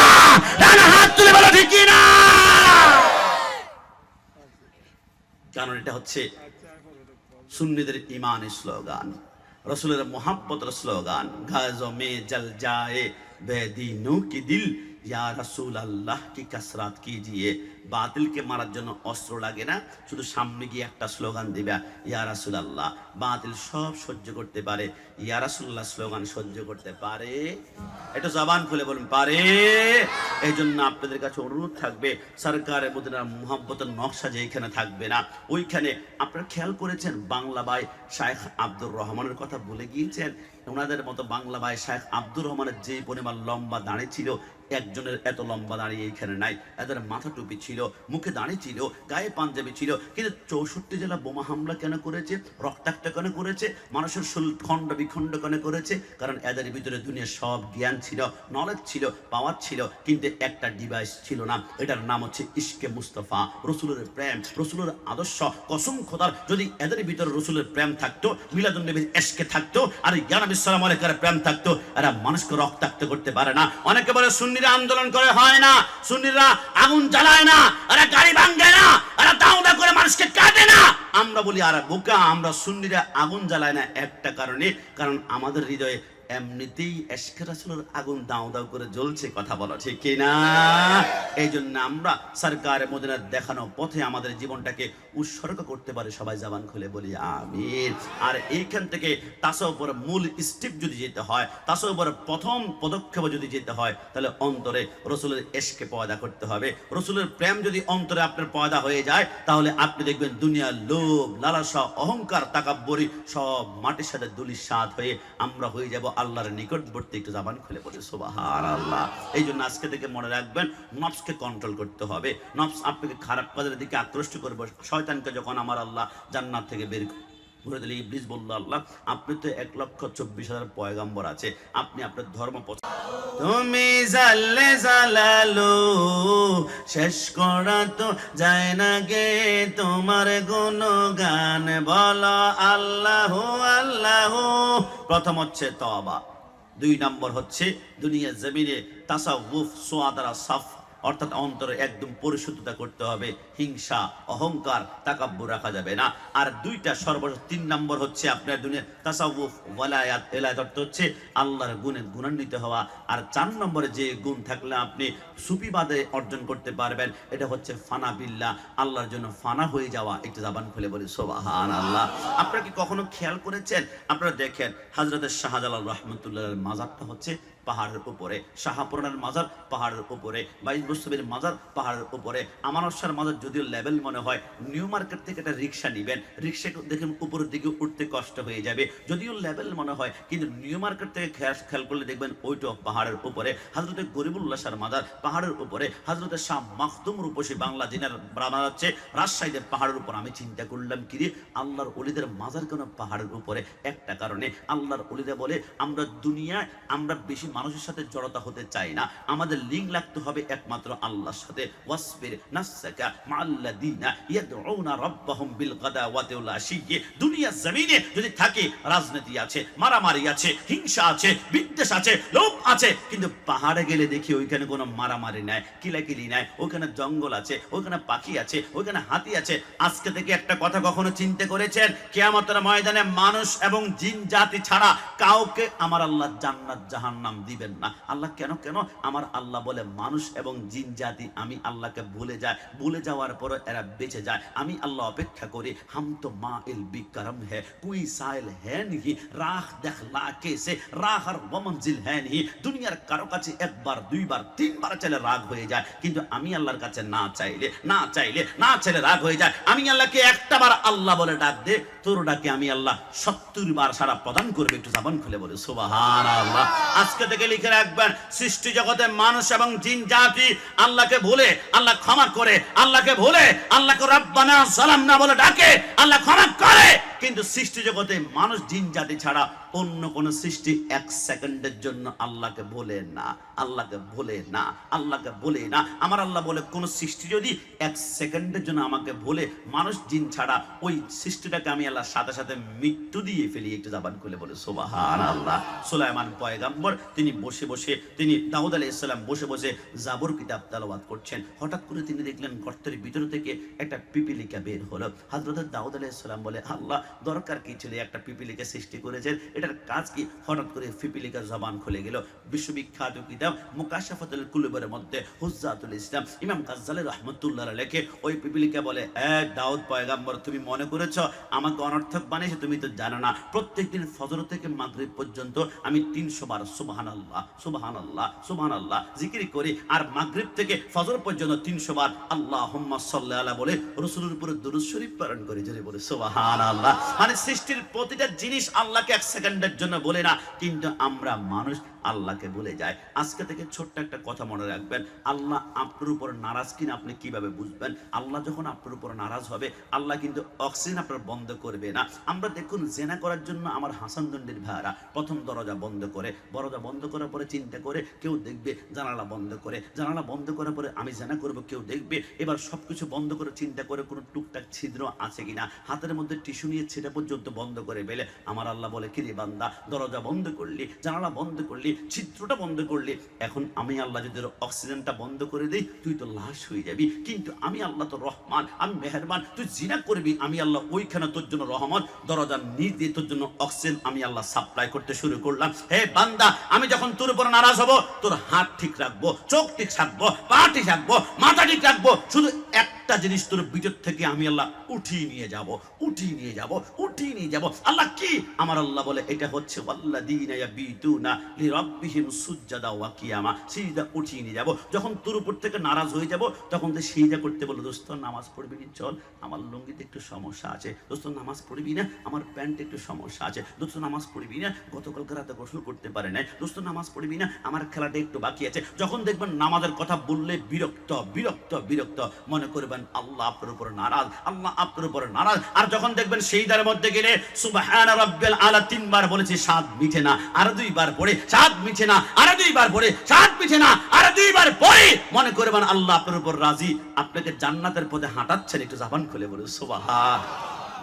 ডানা হাত তুলে বলো ঠিক কি না? কারণ এটা হচ্ছে সুন্নিদের ইমানের স্লোগান, রাসূলের মুহাব্বতের স্লোগান। গাজো মে জল যায় बेदीनों की दिल या रसूल अल्लाह की कसरत कीजिए। বাতিলকে মারার জন্য অস্ত্র লাগে না, শুধু সামনে গিয়ে একটা স্লোগান দিবা, ইয়া রাসূলুল্লাহ। বাতিল সব সহ্য করতে পারে, ইয়া রাসূলুল্লাহ স্লোগান সহ্য করতে পারে? একটু জবান খুলে বলুন, পারে। এই জন্য আপনাদের কাছে অনুরোধ থাকবে, সরকারে মদিনার মুহাব্বতের নকশা যেখানে থাকবে না ওইখানে আপনারা খেয়াল করেছেন বাংলা ভাই শাইখ আব্দুর রহমানের কথা ভুলে গিয়েছেন? ওনাদের মতো বাংলা ভাই শাইখ আব্দুর রহমানের যে পরিমাণ লম্বা দাড়ি ছিল, একজনের এত লম্বা দাঁড়িয়ে এইখানে নাই। এদের মাথা টুপি ছিল, মুখে দাঁড়ি ছিল, গায়ে পাঞ্জাবি ছিল, কিন্তু 64 জেলা বোমা হামলা কেন করেছে, রক্তাক্ত কেন করেছে, মানুষের শরীর খণ্ড বিখণ্ড কেন করেছে? কারণ এদের ভিতরে দুনিয়ার সব জ্ঞান ছিল, নলেজ ছিল, পাওয়ার ছিল, কিন্তু একটা ডিভাইস ছিল না। এটার নাম হচ্ছে ইশকে মুস্তফা, রসুলের প্রেম, রসুলের আদর্শ। কসম খোদার, যদি এদের ভিতরে রসুলের প্রেম থাকতো, মিলাদুন নবীর ইশকে থাকতো, আর ইয়া নবী সাল্লাল্লাহু আলাইহি ওয়াসাল্লামের প্রেম থাকতো, এরা মানুষকে রক্তাক্ত করতে পারে না। অনেকে বলে সুন্নিরা আন্দোলন করে, হয় না। সুন্নিরা আগুন জ্বালায় না, এরা গাড়ি ভাঙে না, এরা দাউদা করে মানুষকে কাটে না। আমরা বলি আর বোকা, আমরা সুন্নিরা আগুন জ্বালায় না একটা কারণে, কারণ আমাদের হৃদয়ে এমনিতেই ইশকে রাসূলের আগুন দাও দাও করে জ্বলছে। কথা বলো ঠিক কি না? এই জন্য আমরা সরকারে মদিনার দেখানো পথে আমাদের জীবনটাকে উৎসর্গ করতে পারি। সবাই জবান খুলে বলি আমিন। আর এইখান থেকে তাসাউফের মূল স্টেপ যদি যেতে হয়, তাসাউফের প্রথম পদক্ষেপ যদি যেতে হয়, তাহলে অন্তরে রসুলের ইশকে পয়দা করতে হবে। রসুলের প্রেম যদি অন্তরে আপনার পয়দা হয়ে যায়, তাহলে আপনি দেখবেন দুনিয়ার লোভ, লালসা, অহংকার, তাকাব্বুরি সব মাটির সাথে ধুলির সাথ হয়ে আমরা হয়ে যাব আল্লাহর নিকটবর্তী। একটু জবান খুলে বলি সুবহানাল্লাহ। এই জন্য আজকে থেকে মনে রাখবেন, নফসকে কন্ট্রোল করতে হবে। নফস আপনাকে খারাপ কাজের দিকে আকৃষ্ট করবে। শয়তানকে যখন আমার আল্লাহ জান্নাত থেকে বের করে দিলে, ইবলিস বলল, আল্লাহ আপনি তো 1,24,000 পয়গাম্বর আছে, আপনি আপনার ধর্ম তুমি জানলে জালালো শেষ করা তো যায় না গে, তোমার গুণগান বলো আল্লাহু আল্লাহু। প্রথম হচ্ছে তওবা, 2 নম্বর হচ্ছে দুনিয়া জমিনে তাসাউফ, সুআদারা সাফ, অর্থাৎ অন্তরে একদম পরিশুদ্ধতা করতে হবে। হিংসা, অহংকার, তাকাব্বুর রাখা যাবে না। আর 2টা সর্বশেষ 3 নম্বর হচ্ছে আপনার দুনিয়া তাসাউফ, ওয়ালায়াত, এলায়াত অর্থ হচ্ছে আল্লাহর গুণে গুণান্বিত হওয়া। আর 4 নম্বরে যে গুণ থাকলে আপনি সুফিবাদে অর্জন করতে পারবেন, এটা হচ্ছে ফানা বিল্লাহ, আল্লাহর জন্য ফানা হয়ে যাওয়া। একটু জবান খুলে বলি সুবহানাল্লাহ। আপনারা কি কখনো খেয়াল করেছেন? আপনারা দেখেন হযরত শাহজালাল রাহমাতুল্লাহর মাজারটা হচ্ছে পাহাড়ের উপরে, শাহপুরানের মাজার পাহাড়ের উপরে, বাইশ বছরের মাজার পাহাড়ের উপরে, আমানসার মাজার যদিও লেভেল মনে হয়, নিউ মার্কেট থেকে একটা রিক্সা নিবেন, রিক্সা দেখেন উপরের দিকে উঠতে কষ্ট হয়ে যাবে, যদিও লেভেল মনে হয়, কিন্তু নিউ মার্কেট থেকে খেয়াল করলে দেখবেন ওইটাও পাহাড়ের উপরে। হযরতে গরিবুল্লাহ শাহর মাজার পাহাড়ের উপরে, হযরতে শাহ মাখদুম রূপসী বাংলা জিনার মাজার হচ্ছে রাজশাহীতে পাহাড়ের উপর। আমি চিন্তা করলাম কি রে, আল্লাহর ওলিদের মাজার কেন পাহাড়ের উপরে? একটা কারণে, আল্লাহর ওলিরা বলে আমরা দুনিয়ায় আমরা বেশি মানুষের সাথে জড়তা হতে চাই না, আমাদের লিঙ্ক লাগতে হবে একমাত্র আল্লাহর সাথে। ওয়াসবির নাফসাকা মাআল্লাযিনা ইয়াদউনা রাব্বাহুম বিল গাদাওয়াতি ওয়াল আশিয়্যি। দুনিয়া জমিনে যদি থাকে, রাজনীতি আছে, মারামারি আছে, হিংসা আছে, বিদ্বেষ আছে, লোভ আছে, কিন্তু পাহাড়ে গেলে দেখি ওইখানে কোনো মারামারি নাই, কিলাকিলি নাই, ওইখানে জঙ্গল আছে, ওইখানে পাখি আছে, ওইখানে হাতি আছে। আজকে থেকে একটা কথা কখনো চিন্তা করেছেন? কিয়ামতের ময়দানে মানুষ এবং জিন জাতি ছাড়া কাউকে আমার আল্লাহ জান্নাত জাহান্নাম দিবেন না। আল্লাহ কেন? আমার আল্লাহ বলে মানুষ এবং জিন জাতি আমি আল্লাহকে ভুলে যায়, ভুলে যাওয়ার পর এরা বেঁচে যায়। আমি আল্লাহ অপেক্ষা করি, হাম তো মাইল বিকরম হে কোই সাইল হে नहीं, রাহ দেখলা কেসে রাহ আর ওয়ামনজিল হে नहीं। দুনিয়ার কারো কাছে একবার, 2 বার, 3 বার চাইলে রাগ হয়ে যায়, কিন্তু আমি আল্লাহর কাছে না চাইলে রাগ হয়ে যায়। আমি আল্লাহকে একটা বার আল্লাহ বলে ডাক দে, তোর ডাকে আমি আল্লাহ 70 বার সারা প্রদান করবে। একটু জবান খুলে বলে সুবহানাল্লাহ। আজকে থেকে লিখে রাখবেন, সৃষ্টি জগতে মানুষ এবং জিন জাতি আল্লাহকে ভুলে, আল্লাহ ক্ষমা করে, আল্লাহকে ভুলে, আল্লাহকে রব্বানা সালামনা বলে ডাকে, আল্লাহ ক্ষমা করে। কিন্তু সৃষ্টি জগতে মানুষ জিন জাতি ছাড়া অন্য কোন সৃষ্টি 1 সেকেন্ডের জন্য আল্লাহকে বলে না, আল্লাহকে বলে না, আল্লাহকে বলে না। আমার আল্লাহ বলে, কোন সৃষ্টি যদি 1 সেকেন্ডের জন্য আমাকে বলে, মানুষ জিন ছাড়া, ওই সৃষ্টিটাকে আমি আল্লাহর সাথে সাথে মৃত্যু দিয়ে ফেলি। একটু জবান খুলে বলে সুবহানাল্লাহ। সুলাইমান পয়গম্বর তিনি বসে বসে তিনি দাউদ আলাইহিস সালাম বসে বসে জাবর কিতাব তেলাওয়াত করছেন। হঠাৎ করে তিনি দেখলেন গর্তের ভিতর থেকে একটা পিপিলিকা বের হলো। হযরত দাউদ আলাইহিস সালাম বলে, আল্লাহ দরকার কি ছিল একটা পিপিলিকা সৃষ্টি করেছেন, এটার কাজ কি? হঠাৎ করে পিপিলিকার জবান খুলে গেল। বিশ্ববিখ্যাত কিতাব মুকাশাফাতুল কুলুবের মধ্যে হুজ্জাতুল ইসলাম ইমাম গাজ্জালী রাহমাতুল্লাহ আলাইহি লেখে, ওই পিপিলিকা বলে, দাউদ পয়গম্বর, তুমি মনে করেছো আমাকে অনর্থক বানিয়েছো? তুমি তো জানো না প্রত্যেকদিন ফজর থেকে মাগরিব পর্যন্ত আমি 300 বার সুবহানাল্লাহ সুবহানাল্লাহ সুবহানাল্লাহ জিকির করি, আর মাগরিব থেকে ফজর পর্যন্ত 300 বার আল্লাহুম্মা সাল্লি আলা বলে রাসূলের উপরে দরুদ শরীফ পালন করি। জোরে বলে সুবহানাল্লাহ। মানে সৃষ্টির প্রতিটা জিনিস আল্লাহকে এক সেকেন্ডের জন্য বলে না, কিন্তু আমরা মানুষ আল্লাহকে ভুলে যায়। আজকে থেকে ছোট্ট একটা কথা মনে রাখবেন, আল্লাহ আপনার উপর নারাজ কিনা আপনি কিভাবে বুঝবেন? আল্লাহ যখন আপনার উপর নারাজ হবে, আল্লাহ কিন্তু অক্সিজেন আপনার বন্ধ করবে না। আমরা দেখুন জেনা করার জন্য আমার হাসান দন্ডির ভাইরা প্রথম দরজা বন্ধ করে, দরজা বন্ধ করার পরে চিন্তা করে কেউ দেখবে, জানালা বন্ধ করে, জানালা বন্ধ করার পরে আমি জেনা করব, কেউ দেখবে। এবার সবকিছু বন্ধ করে চিন্তা করে কোনো টুকটাক ছিদ্র আছে কিনা, হাতের মধ্যে টিস্যু নিয়ে সেটা পর্যন্ত বন্ধ করে ফেলে। আমার আল্লাহ বলে, কি রে বান্দা, দরজা বন্ধ করলি, জানালা বন্ধ করলি, ছিদ্রটা বন্ধ করলি, এখন আমি আল্লাহ যদি অক্সিজেনটা বন্ধ করে দিই তুই তো লাশ হয়ে যাবি। কিন্তু আমি আল্লাহ তো রহমান, আমি মেহেরবান, তুই জিনা করবি, আমি আল্লাহ ওইখানে তোর জন্য রহমান, দরজার নিচ দিয়ে তোর জন্য অক্সিজেন আমি আল্লাহ সাপ্লাই করতে শুরু করলাম। হে বান্দা, আমি যখন তোর উপর নারাজ হব, তোর হাত ঠিক রাখবো, চোখ ঠিক রাখবো, পা ঠিক রাখবো, মাথা ঠিক রাখবো, শুধু একটা জিনিস তোর ভিতর থেকে আমি আল্লাহ উঠিয়ে নিয়ে যাব, উঠিয়ে নিয়ে যাব, উঠিয়ে নিয়ে যাব। আল্লাহ কি? আমার আল্লাহ বলে, এটা হচ্ছে ওয়াল্লাযীনা ইয়াবিতুনা লিরাব্বিহিম সুজদা ওয়া কিয়ামা, সিজদা উঠিয়ে নিয়ে যাব। যখন তোর উপর থেকে নারাজ হয়ে যাব, তখন তো সিজদা করতে বলো, দোস্ত নামাজ পড়বি না, চল, আমার লুঙ্গিতে একটু সমস্যা আছে, দোস্ত নামাজ পড়বি না, আমার প্যান্টে একটু সমস্যা আছে, দোস্ত নামাজ পড়বি না, গতকালকে রাতে গোসল করতে পারে নাই, দোস্ত নামাজ পড়বি না, আমার খেলাটা একটু বাকি আছে। যখন দেখবেন নামাজের কথা বললে বিরক্ত বিরক্ত বিরক্ত, মনে করবেন আল্লাহ আপনার উপর নারাজ, আল্লাহ আপনার উপর নারাজ। আর যখন দেখবেন সিজদার মধ্যে গেলে সুবহানা রাব্বিল আলা 3 বার বলেছি, স্বাদ মিঠে না, আর 2 বার পড়ে স্বাদ মিঠে না, আর 2 বার পড়ে স্বাদ মিঠে না, আর 2 বার পড়ে মনে করবেন আল্লাহ আপনার উপর রাজি, আপনাকে জান্নাতের পথে হাঁটাচ্ছেন। একটু জবান খুলে বলে সুবহান।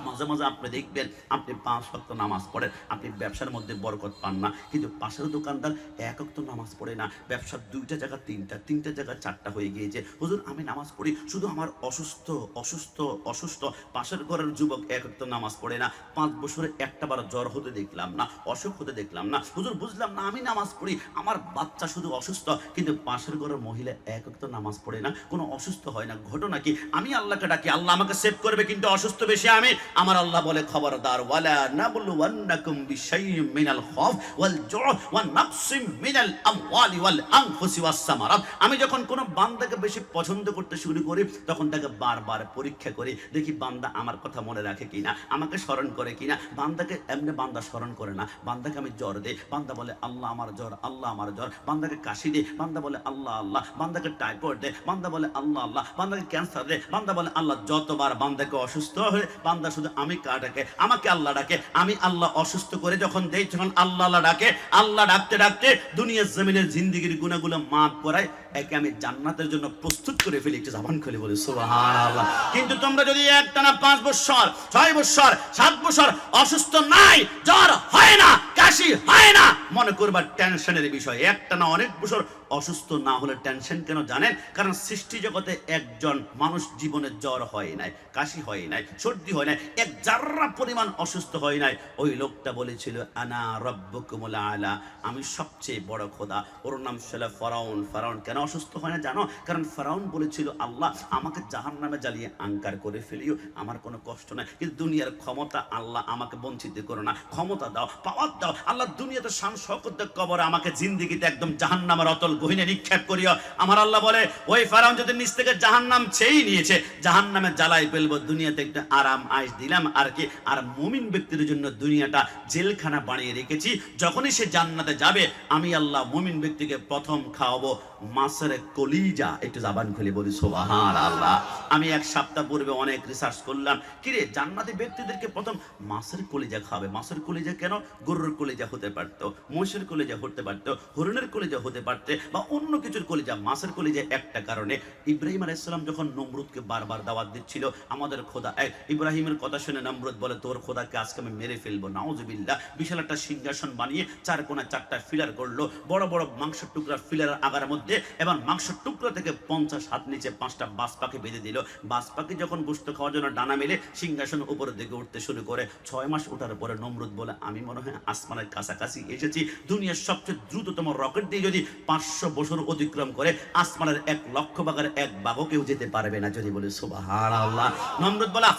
মাঝে মাঝে আপনি দেখবেন আপনি 5 ওয়াক্ত নামাজ পড়েন, আপনি ব্যবসার মধ্যে বরকত পান না, কিন্তু পাশের দোকানদার 1 ওয়াক্ত নামাজ পড়ে না, ব্যবসার 2টা জায়গা 3টা, 3টা জায়গা 4টা হয়ে গিয়েছে। হুজুর আমি নামাজ পড়ি, শুধু আমার অসুস্থ অসুস্থ অসুস্থ, পাশের ঘরের যুবক 1 ওয়াক্ত নামাজ পড়ে না, 5 বছরে একটা বার জ্বর হতে দেখলাম না, অসুখ হতে দেখলাম না। হুজুর বুঝলাম না, আমি নামাজ পড়ি, আমার বাচ্চা শুধু অসুস্থ, কিন্তু পাশের ঘরের মহিলা 1 ওয়াক্ত নামাজ পড়ে না, কোনো অসুস্থ হয় না। ঘটনা কি? আমি আল্লাহকে ডাকি, আল্লাহ আমাকে সেভ করবে, কিন্তু অসুস্থ বেশি আমি। আমার আল্লাহ বলে, খবরদার, ওয়ালা নাবলুওয়ান্নাকুম বিশাইইম মিনাল খাউফ ওয়াল জু'ফ ওয়া নাকসিম মিনাল আমওয়ালি ওয়াল আনফুসি ওয়াস সামারাত। আমি যখন কোন বান্দাকে বেশি পছন্দ করতে শুরু করি, তখন তাকে বারবার পরীক্ষা করি, দেখি বান্দা আমার কথা মনে রাখে কিনা, আমাকে স্মরণ করে কিনা। বান্দাকে এমনি বান্দা স্মরণ করে না, বান্দাকে আমি জ্বর দেই, বান্দা বলে আল্লাহ আমার জ্বর, আল্লাহ আমার জ্বর। বান্দাকে কাশি দে, বান্দা বলে আল্লাহ আল্লাহ। বান্দাকে টাইফয়েড দে, বান্দা বলে আল্লাহ আল্লাহ। বান্দাকে ক্যান্সার দে, বান্দা বলে আল্লাহ। যতবার বান্দাকে অসুস্থ হয়ে বান্দা শুধু আমি ডাকে, আমাকে আল্লাহ ডাকে, আমি আল্লাহ অসুস্থ করে যখন দেই, যখন আল্লাহ আল্লাহ ডাকে, আল্লাহ ডাকতে ডাকতে দুনিয়ার জমিনের জিন্দেগির গুনাহগুলো মাফ করায়, একে আমি জান্নাতের জন্য প্রস্তুত করে ফেলি। একটু জবান খুলে বলি সুবহানাল্লাহ। কিন্তু তোমরা যদি একটানা 5 বছর 6 বছর 7 বছর অসুস্থ নাই, জ্বর হয় না, কাশি হয় না, মনে করবা টেনশনের বিষয়। একটানা অনেক বছর অসুস্থ না হলে টেনশন কেন জানেন? কারণ সৃষ্টি জগতে একজন মানুষ জীবনে জ্বর হয় নাই, কাশি হয় নাই, সর্দি হয় নাই, এক জাররা পরিমাণ অসুস্থ হয় নাই। ওই লোকটা বলেছিল আনা রাব্বুকুমুল আলা, আমি সবচেয়ে বড় খোদা। ওর নাম ছিল ফেরাউন। ফেরাউন কেন অসুস্থ হয় না জানো? কারণ ফেরাউন বলেছিল আল্লাহ আমাকে জাহান্নামে জ্বালিয়ে আঙ্কার করে ফেলিও, আমার কোনো কষ্ট নাই, কিন্তু দুনিয়ার ক্ষমতা আল্লাহ আমাকে বঞ্চিত করো না, ক্ষমতা দাও, পাওয়ার দাও আল্লাহ। দুনিয়াতে শান শওকত কবরে আমাকে জিন্দেগিতে একদম জাহান্নামের অতল গহীনে নিক্ষেপ করিও। আমার আল্লাহ বলে, ওই ফেরাউন যদি নিচ থেকে জাহান্নাম চেয়ে নিয়েছে, জাহান্নামে জ্বালাই ফেলবো, দুনিয়াতে একটা আরাম আয়েশ দিলাম আর কি। আর মুমিন ব্যক্তির জন্য দুনিয়াটা জেলখানা বানিয়ে রেখেছি। যখনই সে জান্নাতে যাবে, আমি আল্লাহ মুমিন ব্যক্তিকে প্রথম খাওয়াবো মাছ মাছের কলিজা, একটু জবান খুলে বলি সুবহানাল্লাহ। আমি এক সপ্তাহ পূর্বে অনেক রিসার্চ করলাম, কিরে জান্নাতি ব্যক্তিদেরকে প্রথম মাছের কলিজা খাবে। মাছের কলিজা কেন? গরুর কলিজা হতে পারতো, মহিষের কলিজা হতে পারতো, হরিণের কলিজা হতে পারতে, বা অন্য কিছুর কলিজা। মাছের কলিজা একটা কারণে, ইব্রাহিম আলাইহিস সালাম যখন নমরুদকে বারবার দাওয়াত দিচ্ছিল, আমাদের খোদা ইব্রাহিমের কথা শুনে নমরুদ বলে, তোর খোদাকে আজকে আমি মেরে ফেলবো, নাউজুবিল্লাহ। বিশাল একটা সিংহাসন বানিয়ে চার কোণা চারটা ফিলার করলো, বড় বড় মাংসের টুকরা ফিলার আগার মধ্যে, এবং মাংসের টুকরা থেকে 50 হাত নিচে 5টা বাজ পাখি বেঁধে দিল। বাজ পাখি যখন গোশত খাওয়ার জন্য ডানা মেলে সিংহাসন উপরের দিকে উঠতে শুরু করে, 6 মাস ওঠার পরে নমরুদ বলে, আমি মনে হয় আসমানের কাছাকাছি এসেছি। দুনিয়ার সবচেয়ে দ্রুততম রকেট দিয়ে যদি 500 বছর অতিক্রম করে, আসমানের 1 লক্ষ ভাগের 1 ভাগও কেউ যেতে পারবে না, যদি বলে সুবহানাল্লাহ। নমরুদ বলে,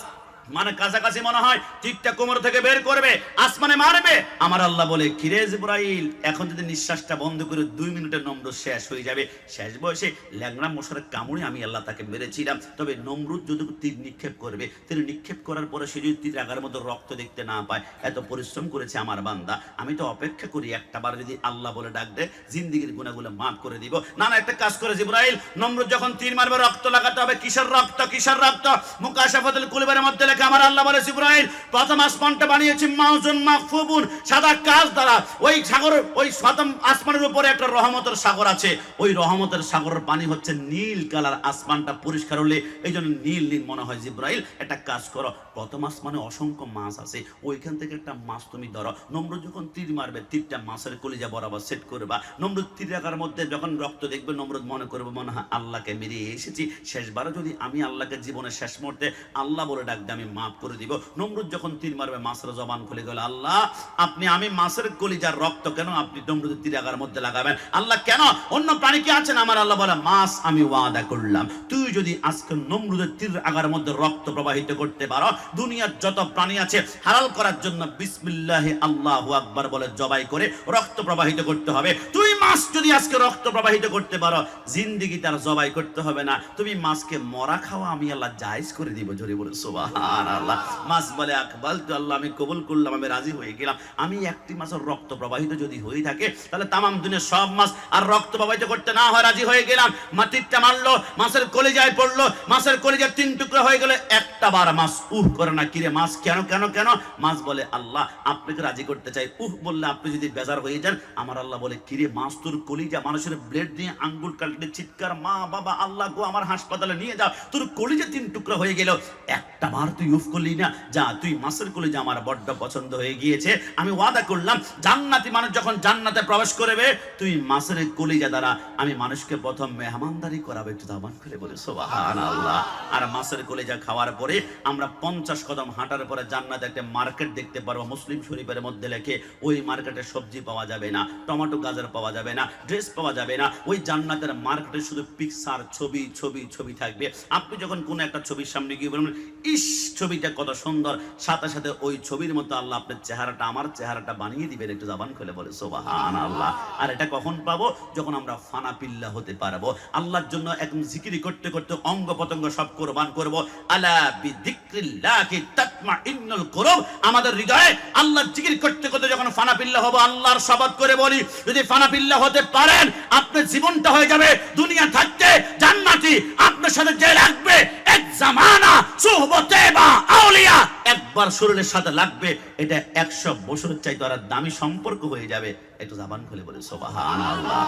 মানে কাছাকাছি মনে হয়, টিকটা কোমর থেকে বের করবে, আসমানে মারবে। আমার আল্লাহ বলে, কিরে জিবরাইল, এখন যদি নিঃশ্বাসটা বন্ধ করে 2 মিনিটে নমরুদ শেষ হয়ে যাবে। শেষ বয়সে ল্যাংড়া মশার কামড়ে আমি আল্লাহ তাকে মেরেছিলাম। তবে নমরুদ যদি তীর নিক্ষেপ করবে, তীর নিক্ষেপ করার পরে সে যদি তীর আগার মধ্যে রক্ত দেখতে না পায়, এত পরিশ্রম করেছে আমার বান্দা, আমি তো অপেক্ষা করি একটাবার যদি আল্লাহ বলে ডাক দেয়, জিন্দেগির গুনাহগুলো মাফ করে দিব। না না, একটা কাজ করে জিবরাইল, নমরুদ যখন তীর মারবে রক্ত লাগাতে হবে। কিসের রক্ত? কিসের রক্ত? মুকাশাফাতুল কুলুবের মধ্যে আমার আল্লাহ বলে, জিবরাইল, প্রথম আসমানটা বানিয়েছি মাউজুন মাহফুবুন, সাদা কাজ দ্বারা। ওই সাগর, ওই প্রথম আসমানের উপরে একটা রহমতের সাগর আছে। ওই রহমতের সাগরের পানি হচ্ছে নীল কালার। আসমানটা পরিষ্কার হলে এই জন্য নীল নীল মনে হয়। জিবরাইল, একটা কাজ করো, প্রথম আসমানে অসংখ্য মাছ আছে, ওইখান থেকে একটা মাছ তুমি ধরো। নমরুদ যখন তীর মারবে, তীরটা মাছের কলিজা বরাবর সেট করবা। নমরুদ তীর রাখার মধ্যে যখন রক্ত দেখবে, নমরুদ মনে করবে, মনে হয় আল্লাহকে মেরে এসেছি। শেষবারও যদি আমি আল্লাহকে জীবনের শেষ মুহূর্তে আল্লাহ বলে ডাকতে, আমি মাফ করে দিব। নমরুদ যখন তীর মারবে, মাছের জবান খুলে গেল, আল্লাহ আপনি, আমি মাছের কলিজার রক্ত কেন আপনি নমরুদের তীর আগার মধ্যে লাগাবেন? আল্লাহ কেন? অন্য প্রাণী কি আছেন? আমার আল্লাহ বলে, মাছ আমি ওয়াদা করলাম, তুই যদি আজকে নমরুদের তীর আগার মধ্যে রক্ত প্রবাহিত করতে পারো, দুনিয়ার যত প্রাণী আছে হালাল করার জন্য বিসমিল্লাহি আল্লাহু আকবার বলে জবাই করে রক্ত প্রবাহিত করতে হবে। তুই মাছ যদি আজকে রক্ত প্রবাহিত করতে পারো, জিন্দেগি তার জবাই করতে হবে না, তুমি মাছকে মরা খাওয়া আমি আল্লাহ জায়েজ করে দিব। জোরে বলে সুবহানাল্লাহ। মাছ বলে, আকবাল তো আল্লাহ, আমি কবুল করলাম, আমি রাজি হয়ে গেলাম। আমি একটি মাছের রক্ত প্রবাহিত যদি হয়ে থাকে, তাহলে তামাম দুনিয়ার সব মাছ আর রক্ত প্রবাহিত করতে না হয়, রাজি হয়ে গেলাম। মাটিরটা মারলো, মাছের কলিজায় পড়লো, মাছের কলিজা 3 টুকরা হয়ে গেলে একটা বার মাছ উহ করে না, কিরে মাছ কেন কেন কেন? মাছ বলে, আল্লাহ আপনাকে রাজি করতে চাই। উহ বললে আপনি যদি বেজার হয়ে যান, আমার আল্লাহ বলে, কিরে মাছ, তোর কলিজা মানুষের ব্লেড দিয়ে আঙ্গুল কাটলে চিৎকার, মা বাবা আল্লাহ গো আমার হাসপাতালে নিয়ে যাও, তোর কলিজা 3 টুকরা হয়ে গেল, একটা বার তুই উফ করলি না, যা তুই মাছের কলিজা আমার বড্ড পছন্দ হয়ে গিয়েছে। আমি ওয়াদা করলাম, জান্নাতি মানুষ যখন জান্নাতে প্রবেশ করবে, তুই মাছের কলিজা দ্বারা আমি মানুষকে প্রথম মেহমানদারি করাবো। একটু দামান করে বলে সুবহানাল্লাহ। আর মাছের কলিজা খাওয়ার পরে আমরা 50 কদম হাঁটার পরে জান্নাতে একটা মার্কেট দেখতে পারবো। মুসলিম শরীফের মধ্যে লেখে, ওই মার্কেটে সবজি পাওয়া যাবে না, টমেটো গাজর পাওয়া যাবে না, ড্রেস পাওয়া যাবে না। ওই জান্নাতের মার্কেটে শুধু পিকচার, ছবি ছবি ছবি থাকবে। আপনি যখন কোনো একটা ছবির সামনে গিয়ে বলবেন, ইস ছবিটা কত সুন্দর, সাথে সাথে ওই ছবির মতো আল্লাহ আপনার চেহারাটা, আমার চেহারাটা বানিয়ে দিবেন। একটু জবান খুলে বলে সুবহানাল্লাহ। আর এটা কখন পাবো? যখন আমরা ফানা পিল্লা হতে পারবো, আল্লাহর জন্য একদম জিকিরি করতে করতে অঙ্গ প্রত্যঙ্গ সব কোরবান করব। আলা বিযিকরিল্লাহি তাতমাইন্নুল কুলুব। আমাদের হৃদয়ে আল্লাহর জিকির করতে করতে যখন ফানা পিল্লা হবো, আল্লাহর শপথ করে বলি, যদি ফানা পিল্লা হতে পারেন, আপনার জীবনটা হয়ে যাবে দুনিয়া থাকতে জান্নাতি। আপনার সাথে যে লাগবে এক জামানা সুহবতে বা আউলিয়া, একবার শরীরের সাথে লাগবে, এটা 100 বছরের চাইতে আর দামি সম্পর্ক হয়ে যাবে। একটু জবান খুলে বলে সুবহানাল্লাহ।